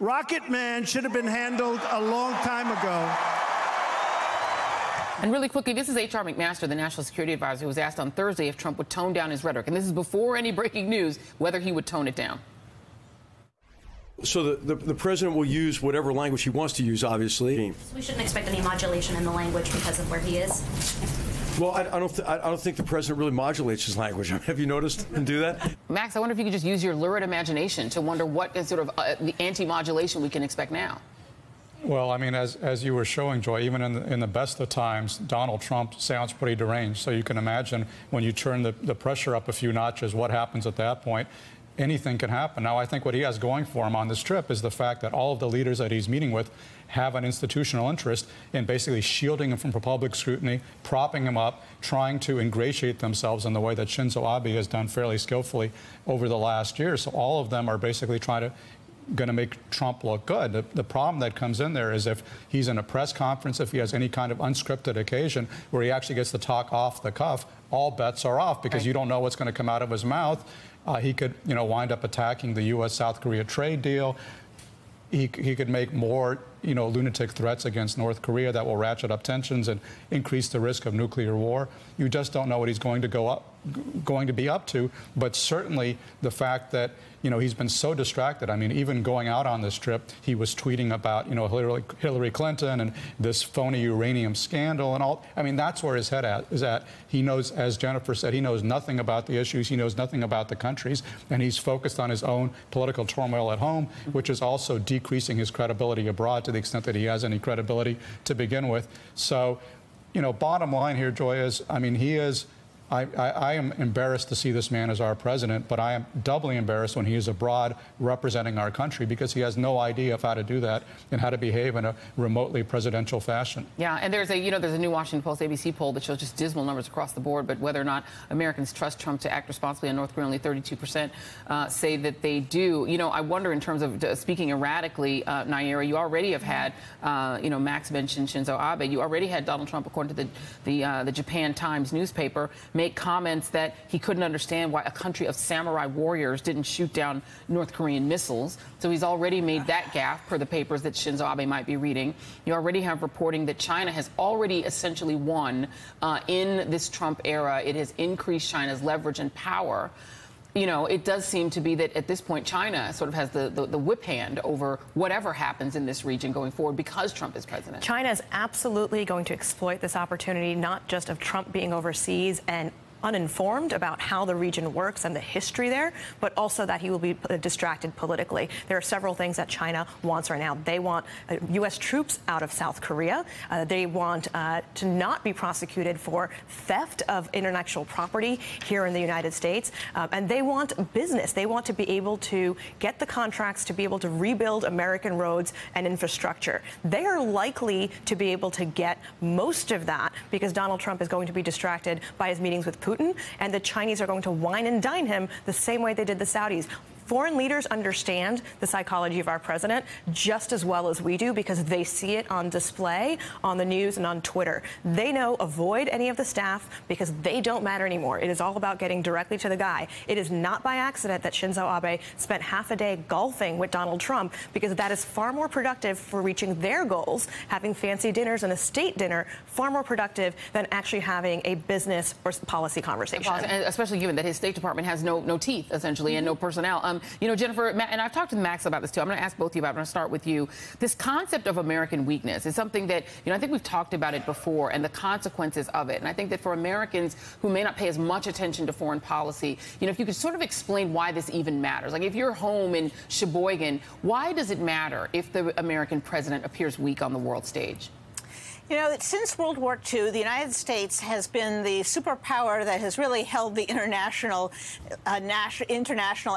Speaker 5: Rocket Man should have been handled a long time ago.
Speaker 2: And really quickly, this is H.R. McMaster, the National Security Advisor, who was asked on Thursday if Trump would tone down his rhetoric. And this is before any breaking news, whether he would tone it down.
Speaker 21: So the president will use whatever language he wants to use, obviously.
Speaker 22: So we shouldn't expect any modulation in the language because of where he is?
Speaker 21: Well, I don't think the president really modulates his language. Have you noticed him do that?
Speaker 2: Max, I wonder if you could just use your lurid imagination to wonder what is sort of the anti-modulation we can expect now.
Speaker 16: Well, I mean, as you were showing, Joy, even in the best of times, Donald Trump sounds pretty deranged. So you can imagine when you turn the pressure up a few notches, what happens at that point. Anything can happen. Now, I think what he has going for him on this trip is the fact that all of the leaders that he's meeting with have an institutional interest in basically shielding him from public scrutiny, propping him up, trying to ingratiate themselves in the way that Shinzo Abe has done fairly skillfully over the last year. So all of them are basically going to make Trump look good. The problem that comes in there is if he's in a press conference, if he has any kind of unscripted occasion where he actually gets to talk off the cuff, all bets are off because you don't know what's going to come out of his mouth. He could, wind up attacking the U.S.-South Korea trade deal. He could make more, lunatic threats against North Korea that will ratchet up tensions and increase the risk of nuclear war. You just don't know what he's going to be up to. But certainly the fact that, he's been so distracted. I mean, even going out on this trip, he was tweeting about, Hillary Clinton and this phony uranium scandal and all. I mean, that's where his head is at. He knows, as Jennifer said, he knows nothing about the issues. He knows nothing about the countries. And he's focused on his own political turmoil at home, which is also decreasing his credibility abroad to the extent that he has any credibility to begin with. So, bottom line here, Joy, is, I mean, I am embarrassed to see this man as our president, but I am doubly embarrassed when he is abroad representing our country because he has no idea of how to do that and how to behave in a remotely presidential fashion.
Speaker 2: Yeah, and there's a new Washington Post ABC poll that shows just dismal numbers across the board, but whether or not Americans trust Trump to act responsibly on North Korea, only 32% say that they do. I wonder in terms of speaking erratically, Naira, you already have had, Max mentioned Shinzo Abe. You already had Donald Trump, according to the Japan Times newspaper, make comments that he couldn't understand why a country of samurai warriors didn't shoot down North Korean missiles. So he's already made that gaffe per the papers that Shinzo Abe might be reading. You already have reporting that China has already essentially won in this Trump era. It has increased China's leverage and power. It does seem to be that at this point, China sort of has the whip hand over whatever happens in this region going forward because Trump is president.
Speaker 6: China is absolutely going to exploit this opportunity, not just of Trump being overseas and uninformed about how the region works and the history there, but also that he will be distracted politically. There are several things that China wants right now. They want U.S. troops out of South Korea. They want to not be prosecuted for theft of intellectual property here in the United States. And they want business. They want to be able to get the contracts to be able to rebuild American roads and infrastructure. They are likely to be able to get most of that because Donald Trump is going to be distracted by his meetings with Putin, and the Chinese are going to wine and dine him the same way they did the Saudis. Foreign leaders understand the psychology of our president just as well as we do because they see it on display on the news and on Twitter. They know avoid any of the staff because they don't matter anymore. It is all about getting directly to the guy. It is not by accident that Shinzo Abe spent half a day golfing with Donald Trump because that is far more productive for reaching their goals, having fancy dinners and a state dinner, far more productive than actually having a business or policy conversation.
Speaker 2: And especially given that his State Department has no teeth, essentially, and no personnel. Jennifer, and I've talked to Max about this, too. I'm going to ask both of you about it. I'm going to start with you. This concept of American weakness is something that, I think we've talked about it before and the consequences of it. And I think that for Americans who may not pay as much attention to foreign policy, if you could sort of explain why this even matters. Like, if you're home in Sheboygan, why does it matter if the American president appears weak on the world stage?
Speaker 17: Since World War II, the United States has been the superpower that has really held the international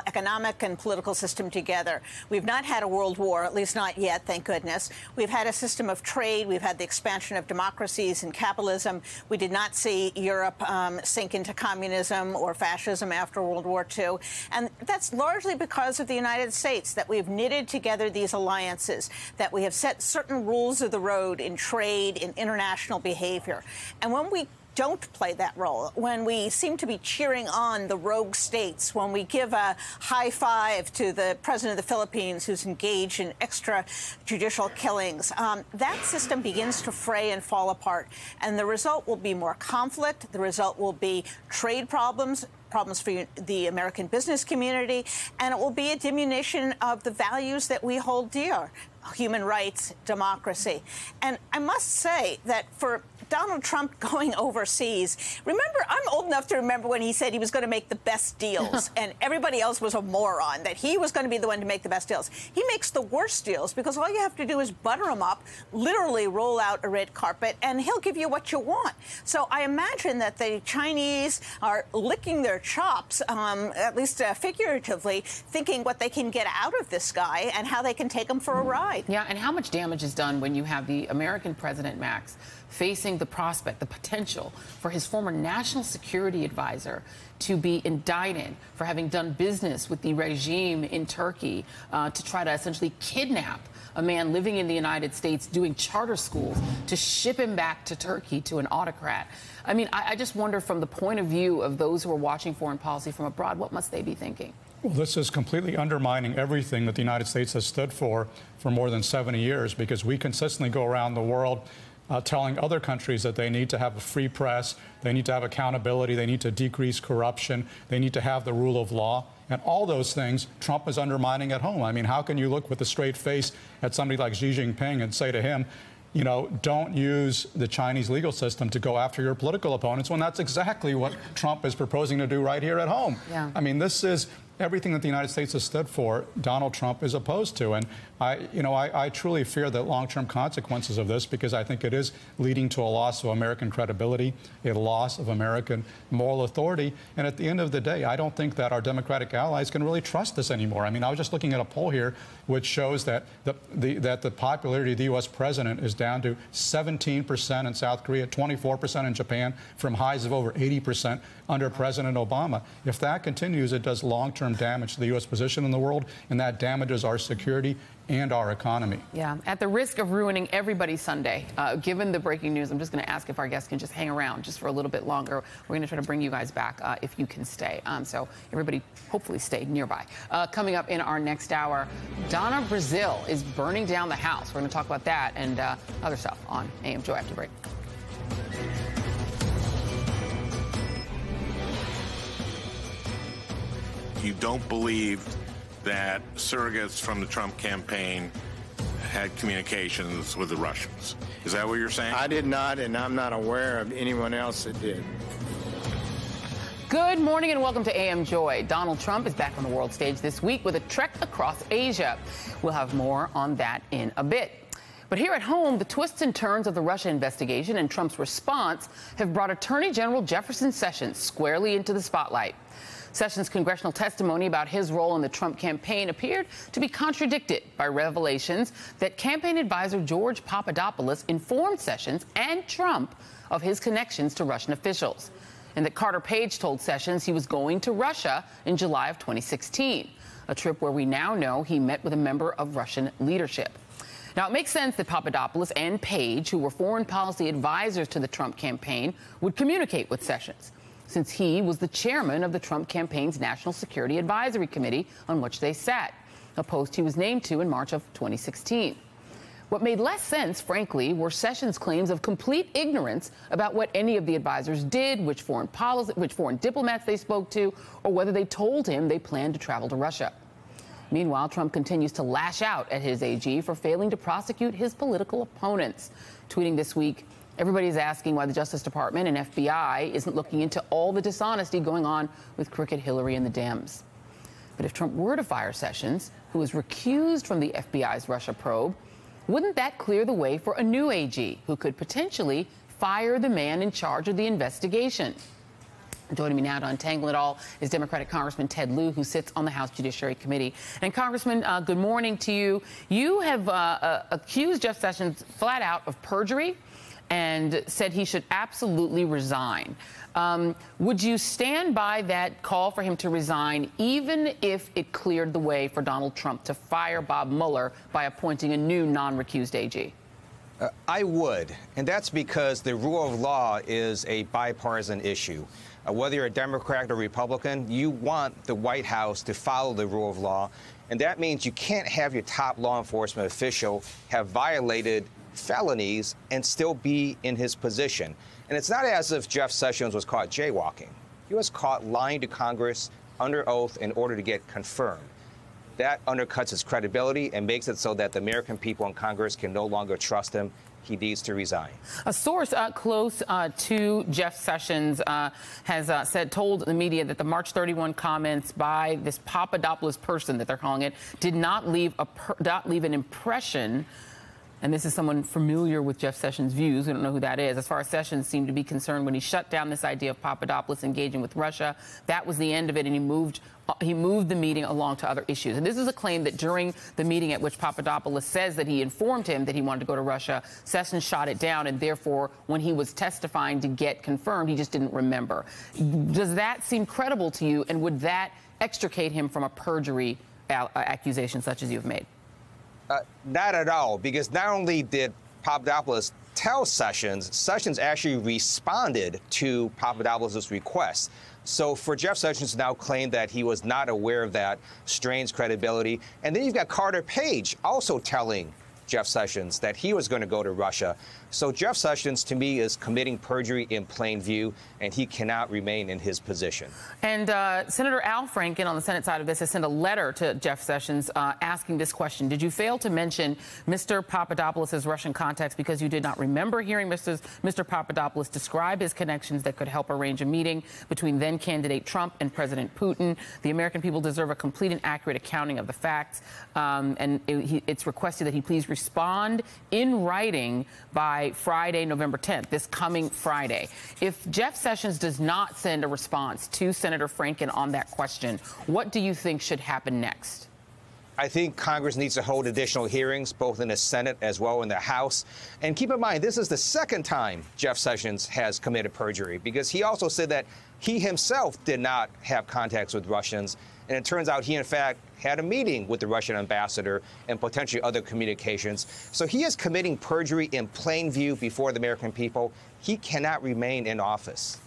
Speaker 17: economic and political system together. We've not had a world war, at least not yet, thank goodness. We've had a system of trade. We've had the expansion of democracies and capitalism. We did not see Europe sink into communism or fascism after World War II. And that's largely because of the United States, that we've knitted together these alliances, that we have set certain rules of the road in trade, in international behavior. And when we don't play that role, when we seem to be cheering on the rogue states, when we give a high five to the president of the Philippines who's engaged in extrajudicial killings, that system begins to fray and fall apart. And the result will be more conflict. The result will be trade problems for the American business community, and it will be a diminution of the values that we hold dear: human rights, democracy. And I must say that for Donald Trump going overseas, remember, I'm old enough to remember when he said he was going to make the best deals and everybody else was a moron, that he was going to be the one to make the best deals. He makes the worst deals because all you have to do is butter him up, literally roll out a red carpet, and he'll give you what you want. So I imagine that the Chinese are licking their chops, at least figuratively, thinking what they can get out of this guy and how they can take him for a ride.
Speaker 2: Yeah, and how much damage is done when you have the American president, Max, facing the prospect, the potential for his former national security advisor to be indicted for having done business with the regime in Turkey to try to essentially kidnap a man living in the United States doing charter schools to ship him back to Turkey to an autocrat. I mean, I just wonder, from the point of view of those who are watching foreign policy from abroad, what must they be thinking?
Speaker 16: Well, this is completely undermining everything that the United States has stood for more than 70 years, because we consistently go around the world telling other countries that they need to have a free press, they need to have accountability, they need to decrease corruption, they need to have the rule of law. And all those things Trump is undermining at home. I mean, how can you look with a straight face at somebody like Xi Jinping and say to him, you know, don't use the Chinese legal system to go after your political opponents, when that's exactly what Trump is proposing to do right here at home?
Speaker 2: Yeah.
Speaker 16: I mean, this is everything that the United States has stood for, Donald Trump is opposed to. And I truly fear the long-term consequences of this, because I think it is leading to a loss of American credibility, a loss of American moral authority. And at the end of the day, I don't think that our Democratic allies can really trust this anymore. I mean, I was just looking at a poll here which shows that the popularity of the U.S. president is down to 17% in South Korea, 24% in Japan, from highs of over 80% under President Obama. If that continues, it does long-term damage to the U.S. position in the world, and that damages our security and our economy.
Speaker 2: Yeah, at the risk of ruining everybody's Sunday, given the breaking news, I'm just going to ask if our guests can just hang around just for a little bit longer. We're going to try to bring you guys back if you can stay. So everybody hopefully stay nearby. Coming up in our next hour, Donna Brazile is burning down the house. We're going to talk about that and other stuff on AM Joy after break.
Speaker 3: You don't believe that surrogates from the Trump campaign had communications with the Russians. Is that what you're saying?
Speaker 9: I did not, and I'm not aware of anyone else that did.
Speaker 2: Good morning and welcome to AM Joy. Donald Trump is back on the world stage this week with a trek across Asia. We'll have more on that in a bit. But here at home, the twists and turns of the Russia investigation and Trump's response have brought Attorney General Jefferson Sessions squarely into the spotlight. Sessions' congressional testimony about his role in the Trump campaign appeared to be contradicted by revelations that campaign advisor George Papadopoulos informed Sessions and Trump of his connections to Russian officials, and that Carter Page told Sessions he was going to Russia in July of 2016, a trip where we now know he met with a member of Russian leadership. Now, it makes sense that Papadopoulos and Page, who were foreign policy advisors to the Trump campaign, would communicate with Sessions, since he was the chairman of the Trump campaign's National Security Advisory Committee, on which they sat, a post he was named to in March of 2016. What made less sense, frankly, were Sessions' claims of complete ignorance about what any of the advisors did, which foreign diplomats they spoke to, or whether they told him they planned to travel to Russia. Meanwhile, Trump continues to lash out at his AG for failing to prosecute his political opponents, tweeting this week, "Everybody's asking why the Justice Department and FBI isn't looking into all the dishonesty going on with crooked Hillary and the Dems." But if Trump were to fire Sessions, who was recused from the FBI's Russia probe, wouldn't that clear the way for a new AG who could potentially fire the man in charge of the investigation? Joining me now to untangle it all is Democratic Congressman Ted Lieu, who sits on the House Judiciary Committee. And Congressman, good morning to you. You have accused Jeff Sessions flat out of perjury and said he should absolutely resign. Would you stand by that call for him to resign, even if it cleared the way for Donald Trump to fire Bob Mueller by appointing a new non-recused AG?
Speaker 1: I would, and that's because the rule of law is a bipartisan issue. Whether you're a Democrat or Republican, you want the White House to follow the rule of law, and that means you can't have your top law enforcement official have violated felonies and still be in his position. And it's not as if Jeff Sessions was caught jaywalking. He was caught lying to Congress under oath in order to get confirmed. That undercuts his credibility and makes it so that the American people in Congress can no longer trust him. He needs to resign.
Speaker 2: A source close to Jeff Sessions has told the media that the March 31 comments by this Papadopoulos person that they're calling it did not leave an impression. And this is someone familiar with Jeff Sessions' views. We don't know who that is. As far as Sessions seemed to be concerned when he shut down this idea of Papadopoulos engaging with Russia, that was the end of it, and he moved the meeting along to other issues. And this is a claim that during the meeting at which Papadopoulos says that he informed him that he wanted to go to Russia, Sessions shot it down, and therefore, when he was testifying to get confirmed, he just didn't remember. Does that seem credible to you, and would that extricate him from a perjury accusation such as you've made?
Speaker 1: Not at all, because not only did Papadopoulos tell Sessions, Sessions actually responded to Papadopoulos' request. So for Jeff Sessions to now claim that he was not aware of that strains credibility. And then you've got Carter Page also telling Jeff Sessions that he was going to go to Russia. So Jeff Sessions, to me, is committing perjury in plain view, and he cannot remain in his position.
Speaker 2: And Senator Al Franken on the Senate side of this has sent a letter to Jeff Sessions asking this question. Did you fail to mention Mr. Papadopoulos' Russian contacts because you did not remember hearing Mr. Papadopoulos describe his connections that could help arrange a meeting between then-candidate Trump and President Putin? The American people deserve a complete and accurate accounting of the facts. And it's requested that he please respond in writing by Friday, November 10th, this coming Friday. If Jeff Sessions does not send a response to Senator Franken on that question, what do you think should happen next?
Speaker 1: I think Congress needs to hold additional hearings, both in the Senate as well in the House. And keep in mind, this is the second time Jeff Sessions has committed perjury, because he also said that he himself did not have contacts with Russians. And it turns out he, in fact, had a meeting with the Russian ambassador and potentially other communications. So he is committing perjury in plain view before the American people. He cannot remain in office.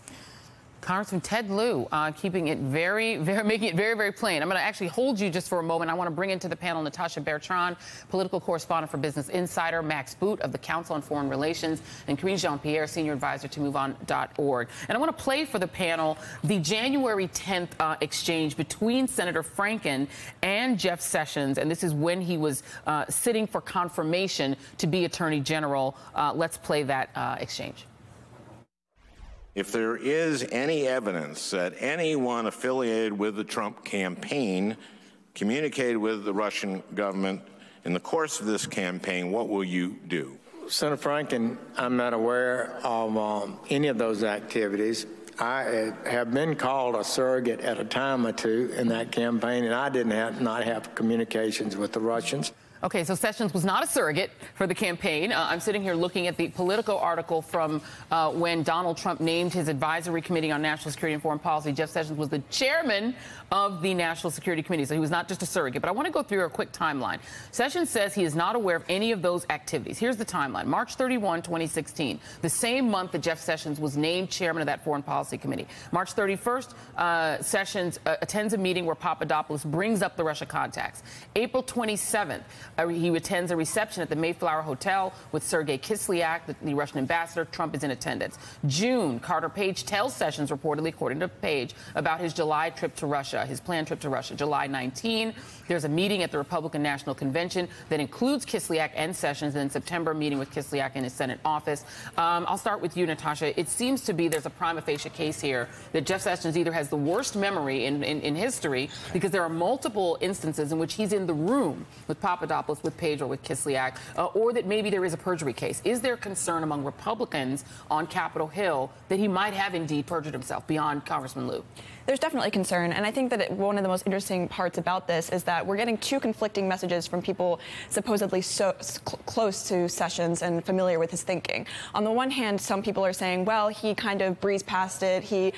Speaker 2: Congressman Ted Lieu, making it very, very plain. I'm going to actually hold you just for a moment. I want to bring into the panel Natasha Bertrand, political correspondent for Business Insider, Max Boot of the Council on Foreign Relations, and Karine Jean-Pierre, senior advisor to MoveOn.org. And I want to play for the panel the January 10th exchange between Senator Franken and Jeff Sessions. And this is when he was sitting for confirmation to be Attorney General. Let's play that exchange.
Speaker 3: If there is any evidence that anyone affiliated with the Trump campaign communicated with the Russian government in the course of this campaign, what will you do?
Speaker 9: Senator Franken, I'm not aware of any of those activities. I have been called a surrogate at a time or two in that campaign, and I did not have communications with the Russians.
Speaker 2: Okay, so Sessions was not a surrogate for the campaign. I'm sitting here looking at the Politico article from when Donald Trump named his advisory committee on national security and foreign policy. Jeff Sessions was the chairman of the National Security Committee, so he was not just a surrogate. But I want to go through a quick timeline. Sessions says he is not aware of any of those activities. Here's the timeline. March 31, 2016, the same month that Jeff Sessions was named chairman of that Foreign Policy Committee. March 31st, Sessions attends a meeting where Papadopoulos brings up the Russia contacts. April 27th, he attends a reception at the Mayflower Hotel with Sergei Kislyak, the Russian ambassador. Trump is in attendance. June, Carter Page tells Sessions, reportedly, according to Page, about his July trip to Russia, his planned trip to Russia. July 19, there's a meeting at the Republican National Convention that includes Kislyak and Sessions. And in September, meeting with Kislyak in his Senate office. I'll start with you, Natasha. It seems to be there's a prima facie case here that Jeff Sessions either has the worst memory in history, because there are multiple instances in which he's in the room with Papadopoulos, with Page, or with Kislyak, or that maybe there is a perjury case. Is there concern among Republicans on Capitol Hill that he might have indeed perjured himself beyond Congressman Lieu?
Speaker 15: There's definitely concern, and I think that one of the most interesting parts about this is that we're getting two conflicting messages from people supposedly close to Sessions and familiar with his thinking. On the one hand, some people are saying, well, he kind of breezed past it, he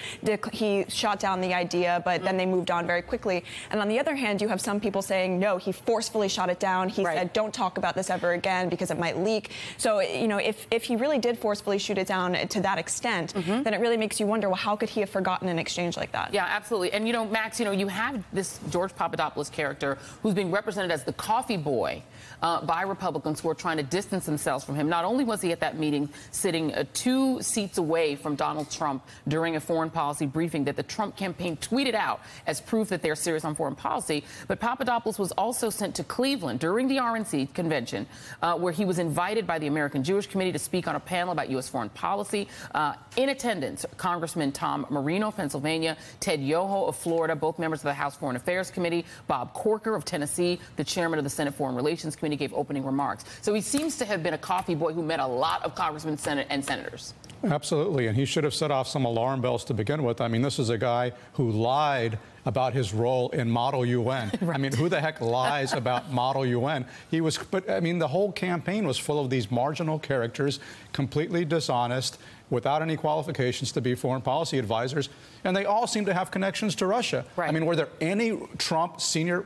Speaker 15: shot down the idea, but then they moved on very quickly. And on the other hand, you have some people saying, no, he forcefully shot it down. He said, don't talk about this ever again because it might leak. So, you know, if he really did forcefully shoot it down to that extent, then it really makes you wonder, well, how could he have forgotten an exchange like that?
Speaker 2: Yeah, absolutely. And, you know, Max, you know, you have this George Papadopoulos character who's being represented as the coffee boy by Republicans who are trying to distance themselves from him. Not only was he at that meeting sitting 2 seats away from Donald Trump during a foreign policy briefing that the Trump campaign tweeted out as proof that they're serious on foreign policy, but Papadopoulos was also sent to Cleveland during the RNC convention, where he was invited by the American Jewish Committee to speak on a panel about U.S. foreign policy. In attendance, Congressman Tom Marino of Pennsylvania, Ted Yoho of Florida, both members of the House Foreign Affairs Committee, Bob Corker of Tennessee, the chairman of the Senate Foreign Relations Committee, gave opening remarks. So he seems to have been a coffee boy who met a lot of congressmen and senators.
Speaker 16: Absolutely, and he should have set off some alarm bells to begin with. I mean, this is a guy who lied about his role in Model UN. I mean, who the heck lies about Model UN? But I mean, the whole campaign was full of these marginal characters, completely dishonest, without any qualifications to be foreign policy advisors, and they all seem to have connections to Russia. I mean, were there any Trump senior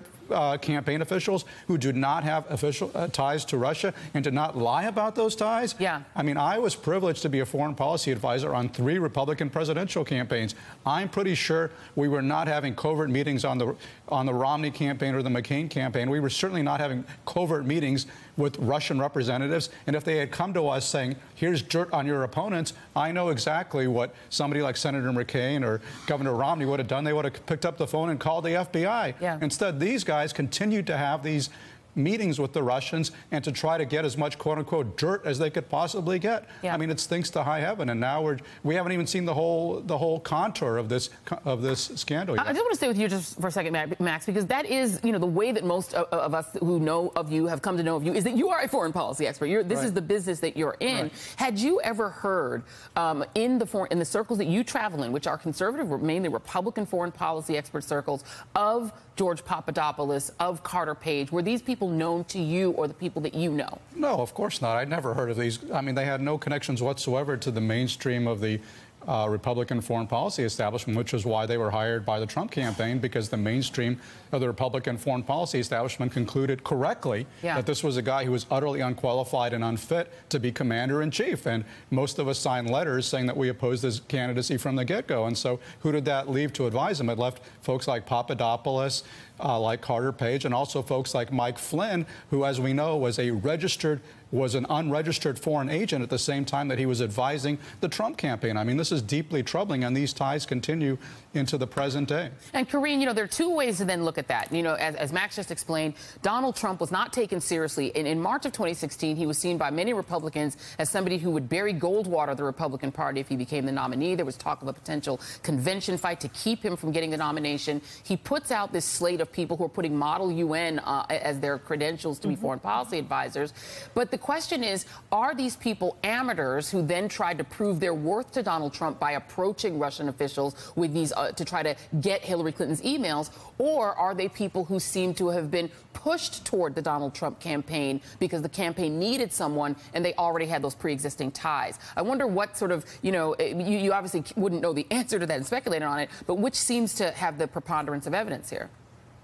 Speaker 16: campaign officials who did not have official ties to Russia and did not lie about those ties? Yeah. I mean, I was privileged to be a foreign policy advisor on 3 Republican presidential campaigns. I'm pretty sure we were not having covert meetings on the Romney campaign or the McCain campaign. We were certainly not having covert meetings with Russian representatives. And if they had come to us saying, here's dirt on your opponents, I know exactly what somebody like Senator McCain or Governor Romney would have done. They would have picked up the phone and called the FBI. Yeah. Instead, these guys continued to have these meetings with the Russians and to try to get as much quote-unquote dirt as they could possibly get. Yeah. I mean, it stinks to high heaven, and now we haven't even seen the whole contour of this scandal yet.
Speaker 2: I just want to stay with you just for a second, Max, because that is, you know, the way that most of us who know of you have come to know of you is that you are a foreign policy expert. This is the business that you're in. Right. Had you ever heard in the circles that you travel in, which are conservative, mainly Republican foreign policy expert circles, of George Papadopoulos, of Carter Page, were these people known to you or the people that you know?
Speaker 16: No, of course not. I'd never heard of these. I mean, they had no connections whatsoever to the mainstream of the Republican foreign policy establishment, which is why they were hired by the Trump campaign, because the mainstream of the Republican foreign policy establishment concluded correctly that this was a guy who was utterly unqualified and unfit to be commander-in-chief. And most of us signed letters saying that we opposed his candidacy from the get-go. And so who did that leave to advise him? It left folks like Papadopoulos, like Carter Page, and also folks like Mike Flynn, who, as we know, was an unregistered foreign agent at the same time that he was advising the Trump campaign. I mean, this is deeply troubling, and these ties continue into the present day.
Speaker 2: And Karine, you know, there are 2 ways to then look at that. You know, as Max just explained, Donald Trump was not taken seriously. And in March of 2016, he was seen by many Republicans as somebody who would bury Goldwater the Republican Party if he became the nominee. There was talk of a potential convention fight to keep him from getting the nomination. He puts out this slate of people who are putting Model UN as their credentials to be foreign policy advisors. But the question is, are these people amateurs who then tried to prove their worth to Donald Trump by approaching Russian officials with these to try to get Hillary Clinton's emails, or are they people who seem to have been pushed toward the Donald Trump campaign because the campaign needed someone and they already had those pre-existing ties? I wonder what sort of, you know, you obviously wouldn't know the answer to that and speculate on it, but which seems to have the preponderance of evidence here?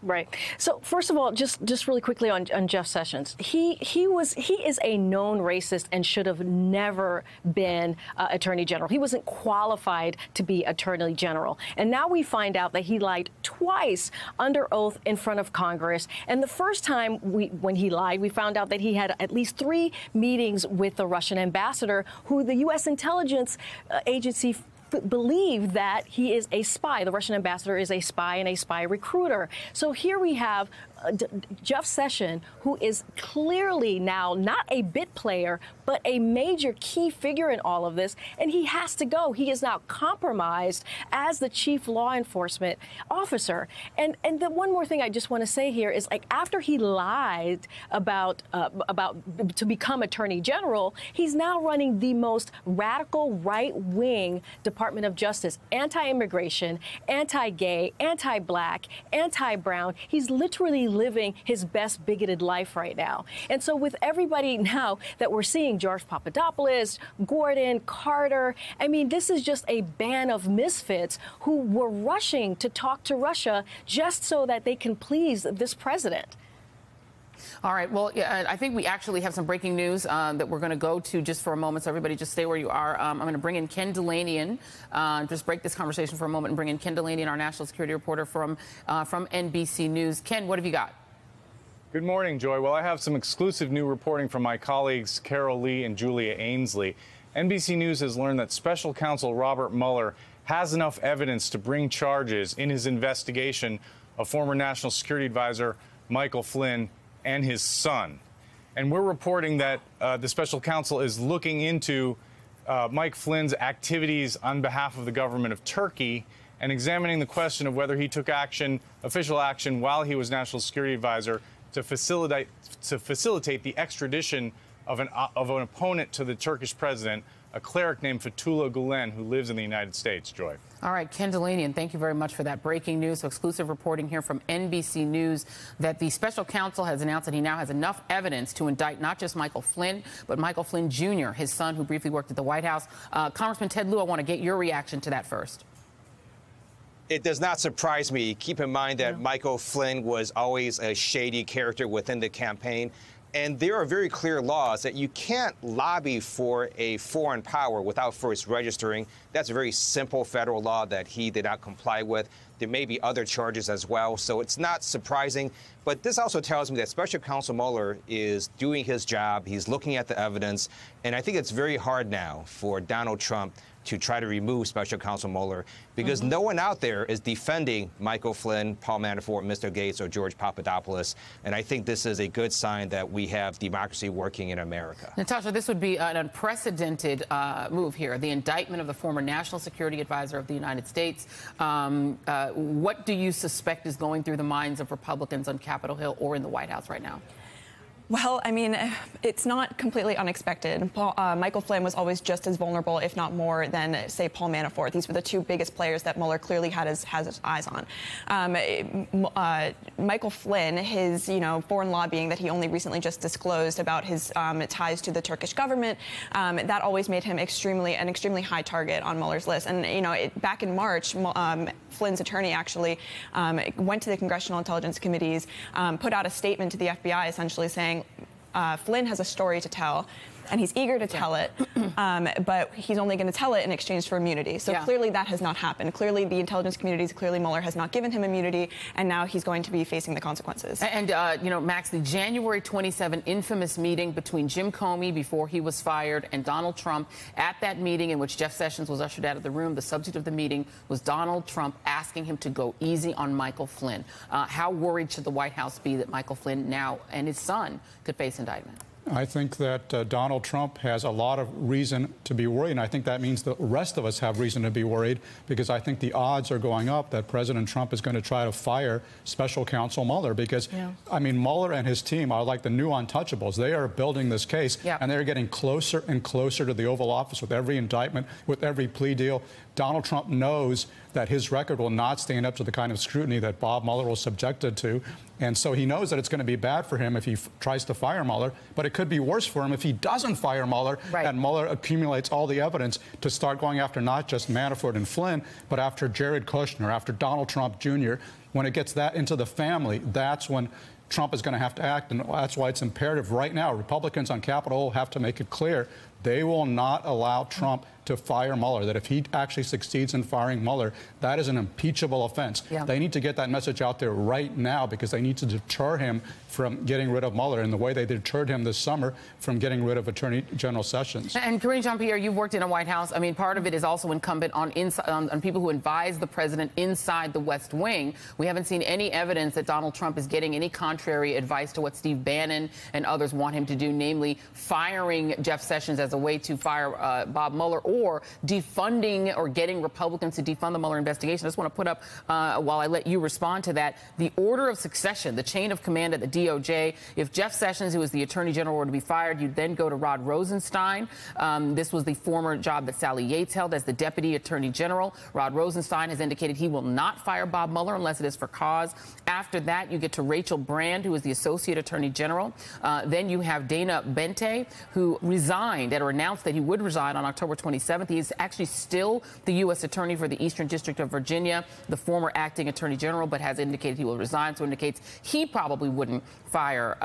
Speaker 14: Right. So first of all, just really quickly on Jeff Sessions, he is a known racist and should have never been Attorney General. He wasn't qualified to be Attorney General. And now we find out that he lied twice under oath in front of Congress. And the first time when he lied, we found out that he had at least 3 meetings with the Russian ambassador, who the U.S. intelligence agency believe that he is a spy. The Russian ambassador is a spy and a spy recruiter. So here we have Jeff Sessions, who is clearly now not a bit player, but a major key figure in all of this, and he has to go. He is now compromised as the chief law enforcement officer. And the one more thing I just want to say here is, like, after he lied about to become Attorney General, he's now running the most radical right-wing department Department of Justice, anti-immigration, anti-gay, anti-black, anti-brown. He's literally living his best bigoted life right now. And so with everybody now that we're seeing, George Papadopoulos, Gordon, Carter, I mean, this is just a band of misfits who were rushing to talk to Russia just so that they can please this president.
Speaker 2: All right. Well, yeah, I think we actually have some breaking news that we're going to go to just for a moment. So everybody just stay where you are. I'm going to bring in Ken Delanian, just break this conversation for a moment and bring in Ken Delanian, our national security reporter from NBC News. Ken, what have you got?
Speaker 13: Good morning, Joy. Well, I have some exclusive new reporting from my colleagues Carol Lee and Julia Ainsley. NBC News has learned that Special Counsel Robert Mueller has enough evidence to bring charges in his investigation of former National Security Advisor Michael Flynn and his son. And we're reporting that the special counsel is looking into Mike Flynn's activities on behalf of the government of Turkey and examining the question of whether he took official action while he was National Security Advisor to facilitate the extradition of an opponent to the Turkish president, a cleric named Fethullah Gulen, who lives in the United States. Joy.
Speaker 2: All right, Ken Delanian, thank you very much for that breaking news. So exclusive reporting here from NBC News that the special counsel has announced that he now has enough evidence to indict not just Michael Flynn, but Michael Flynn Jr., his son, who briefly worked at the White House. Congressman Ted Lieu, I want to get your reaction to that first.
Speaker 1: It does not surprise me. Keep in mind that Michael Flynn was always a shady character within the campaign. And there are very clear laws that you can't lobby for a foreign power without first registering. That's a very simple federal law that he did not comply with. There may be other charges as well, so it's not surprising. But this also tells me that Special Counsel Mueller is doing his job. He's looking at the evidence. And I think it's very hard now for Donald Trump to try to remove Special Counsel Mueller because no one out there is defending Michael Flynn, Paul Manafort, Mr. Gates, or George Papadopoulos. And I think this is a good sign that we have democracy working in America.
Speaker 2: Natasha, this would be an unprecedented move here, the indictment of the former National Security Advisor of the United States. What do you suspect is going through the minds of Republicans on Capitol Hill or in the White House right now?
Speaker 15: Well, I mean, it's not completely unexpected. Michael Flynn was always just as vulnerable, if not more, than, say, Paul Manafort. These were the two biggest players that Mueller clearly has his eyes on. Michael Flynn, his, foreign lobbying that he only recently just disclosed about his ties to the Turkish government, that always made him an extremely high target on Mueller's list. And, back in March, Flynn's attorney actually went to the Congressional Intelligence Committees, put out a statement to the FBI essentially saying, Flynn has a story to tell, and he's eager to tell it, but he's only going to tell it in exchange for immunity. So clearly that has not happened. Clearly the intelligence communities, clearly Mueller has not given him immunity, and now he's going to be facing the consequences.
Speaker 2: And, Max, the January 27 infamous meeting between Jim Comey before he was fired and Donald Trump, at that meeting in which Jeff Sessions was ushered out of the room, the subject of the meeting was Donald Trump asking him to go easy on Michael Flynn. How worried should the White House be that Michael Flynn now and his son could face indictment?
Speaker 16: I think that Donald Trump has a lot of reason to be worried, and I think that means the rest of us have reason to be worried, because I think the odds are going up that President Trump is going to try to fire Special Counsel Mueller, because, I mean, Mueller and his team are like the new untouchables. They are building this case, and they're getting closer and closer to the Oval Office with every indictment, with every plea deal. Donald Trump knows that his record will not stand up to the kind of scrutiny that Bob Mueller was subjected to. And so he knows that it's going to be bad for him if he tries to fire Mueller, but it could be worse for him if he doesn't fire Mueller and Mueller accumulates all the evidence to start going after not just Manafort and Flynn, but after Jared Kushner, after Donald Trump Jr. When it gets that into the family, that's when Trump is going to have to act, and that's why it's imperative right now. Republicans on Capitol Hill have to make it clear they will not allow Trump to fire Mueller, that if he actually succeeds in firing Mueller, that is an impeachable offense. They need to get that message out there right now, because they need to deter him from getting rid of Mueller in the way they deterred him this summer from getting rid of Attorney General Sessions.
Speaker 2: And Karine Jean-Pierre, you've worked in a White House. I mean, part of it is also incumbent on people who advise the president inside the West Wing. We haven't seen any evidence that Donald Trump is getting any contrary advice to what Steve Bannon and others want him to do, namely firing Jeff Sessions as a way to fire Bob Mueller, or defunding or getting Republicans to defund the Mueller investigation. I just want to put up, while I let you respond to that, the order of succession, the chain of command at the DOJ. If Jeff Sessions, who was the Attorney General, were to be fired, you'd then go to Rod Rosenstein. This was the former job that Sally Yates held as the Deputy Attorney General. Rod Rosenstein has indicated he will not fire Bob Mueller unless it is for cause. After that, you get to Rachel Brand, who is the Associate Attorney General. Then you have Dana Bente, who resigned or announced that he would resign on October 27th. He is actually still the U.S. Attorney for the Eastern District of Virginia, the former acting Attorney General, but has indicated he will resign, so indicates he probably wouldn't fire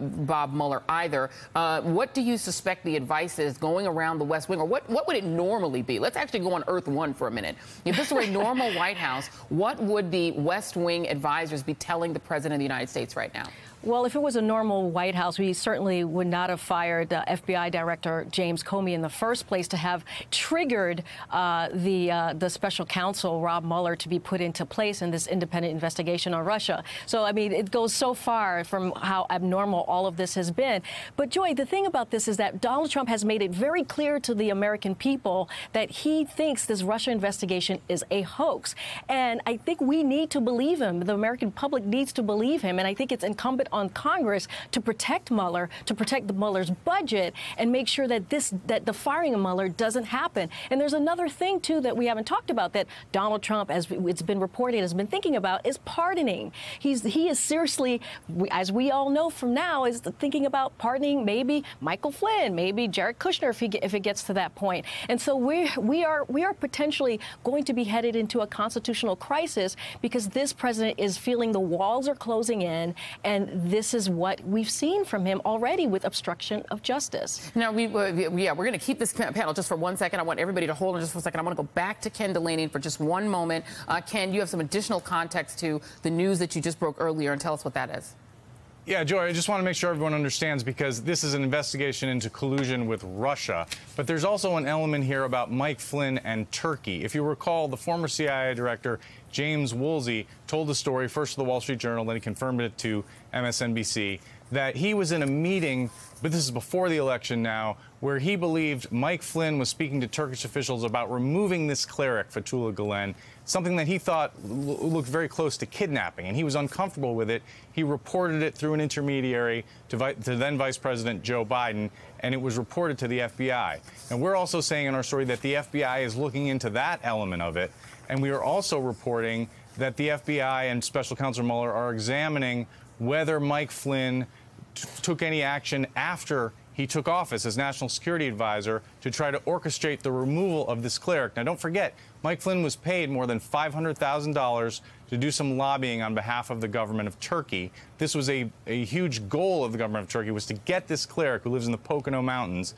Speaker 2: Bob Mueller either. What do you suspect the advice is going around the West Wing, or what would it normally be? Let's actually go on Earth 1 for a minute. If this were a normal White House, what would the West Wing advisors be telling the President of the United States right now?
Speaker 14: Well, if it was a normal White House, we certainly would not have fired FBI Director James Comey in the first place to have triggered the special counsel, Rob Mueller, to be put into place in this independent investigation on Russia. So, I mean, it goes so far from how abnormal all of this has been. But, Joy, the thing about this is that Donald Trump has made it very clear to the American people that he thinks this Russia investigation is a hoax. And I think we need to believe him. The American public needs to believe him. And I think it's incumbent on Congress to protect Mueller, to protect the Mueller's budget, and make sure that that the firing of Mueller doesn't happen. And there's another thing, too, that we haven't talked about that Donald Trump, as it's been reported, has been thinking about, is pardoning. He is seriously, as we all know from now, is thinking about pardoning maybe Michael Flynn, maybe Jared Kushner if it gets to that point. And so we are potentially going to be headed into a constitutional crisis because this president is feeling the walls are closing in, and this is what we've seen from him already with obstruction of justice.
Speaker 2: Now, we're going to keep this panel just for 1 second. I want everybody to hold on just for a second. I want to go back to Ken Delaney for just one moment. Ken, you have some additional context to the news that you just broke earlier, and tell us what that is.
Speaker 13: Yeah, Joy, I just want to make sure everyone understands, because this is an investigation into collusion with Russia. But there's also an element here about Mike Flynn and Turkey. If you recall, the former CIA director, James Woolsey, told the story first to the Wall Street Journal, then he confirmed it to MSNBC, that he was in a meeting, but this is before the election now, where he believed Mike Flynn was speaking to Turkish officials about removing this cleric, Fethullah Gulen, something that he thought looked very close to kidnapping, and he was uncomfortable with it. He reported it through an intermediary to then Vice President Joe Biden, and it was reported to the FBI. And we're also saying in our story that the FBI is looking into that element of it, and we are also reporting that the FBI and Special Counsel Mueller are examining whether Mike Flynn took any action after he took office as National Security Advisor to try to orchestrate the removal of this cleric. Now, don't forget, Mike Flynn was paid more than $500,000 to do some lobbying on behalf of the government of Turkey. This was a huge goal of the government of Turkey, was to get this cleric who lives in the Pocono Mountains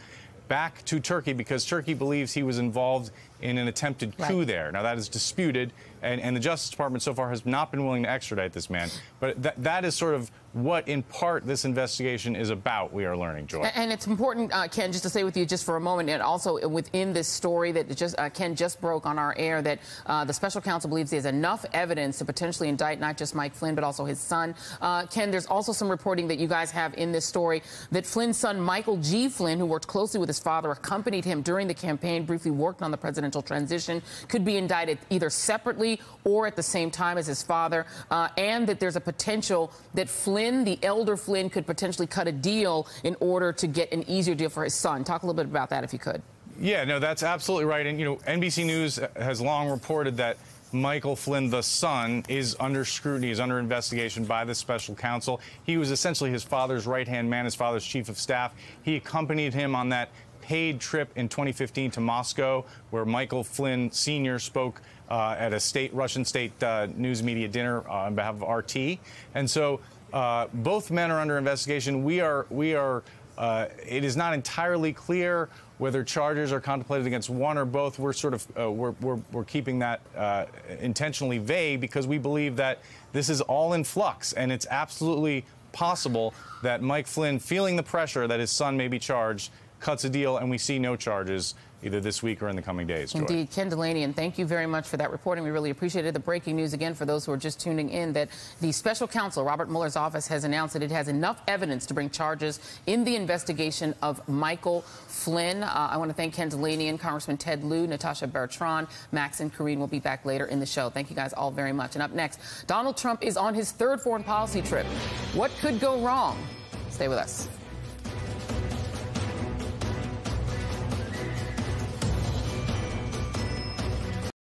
Speaker 13: back to Turkey because Turkey believes he was involved in an attempted coup there. Now, that is disputed, and the Justice Department so far has not been willing to extradite this man. But that is sort of what, in part, this investigation is about, we are learning, Joy.
Speaker 2: And it's important, Ken, just to stay with you just for a moment, and also within this story that Ken just broke on our air, that the special counsel believes there's enough evidence to potentially indict not just Mike Flynn, but also his son. Ken, there's also some reporting that you guys have in this story that Flynn's son, Michael G. Flynn, who worked closely with his father, accompanied him during the campaign, briefly worked on the presidential transition, could be indicted either separately or at the same time as his father, and that there's a potential that Flynn, the elder Flynn, could potentially cut a deal in order to get an easier deal for his son. Talk a little bit about that, if you could.
Speaker 13: Yeah, no, that's absolutely right. And, you know, NBC News has long reported that Michael Flynn, the son, is under scrutiny, is under investigation by the special counsel. He was essentially his father's right-hand man, his father's chief of staff. He accompanied him on that paid trip in 2015 to Moscow, where Michael Flynn Sr. spoke at a Russian state news media dinner on behalf of RT. And so both men are under investigation. It is not entirely clear whether charges are contemplated against one or both. We're sort of we're keeping that intentionally vague because we believe that this is all in flux, and it's absolutely possible that Mike Flynn, feeling the pressure that his son may be charged, cuts a deal, and we see no charges either this week or in the coming days. Joy.
Speaker 2: Indeed. Ken Delaney, and thank you very much for that reporting. We really appreciate it. The breaking news again for those who are just tuning in, that the special counsel, Robert Mueller's office, has announced that it has enough evidence to bring charges in the investigation of Michael Flynn. I want to thank Ken Delaney and Congressman Ted Lieu, Natasha Bertrand, Max and Karine will be back later in the show. Thank you guys all very much. And up next, Donald Trump is on his third foreign policy trip. What could go wrong? Stay with us.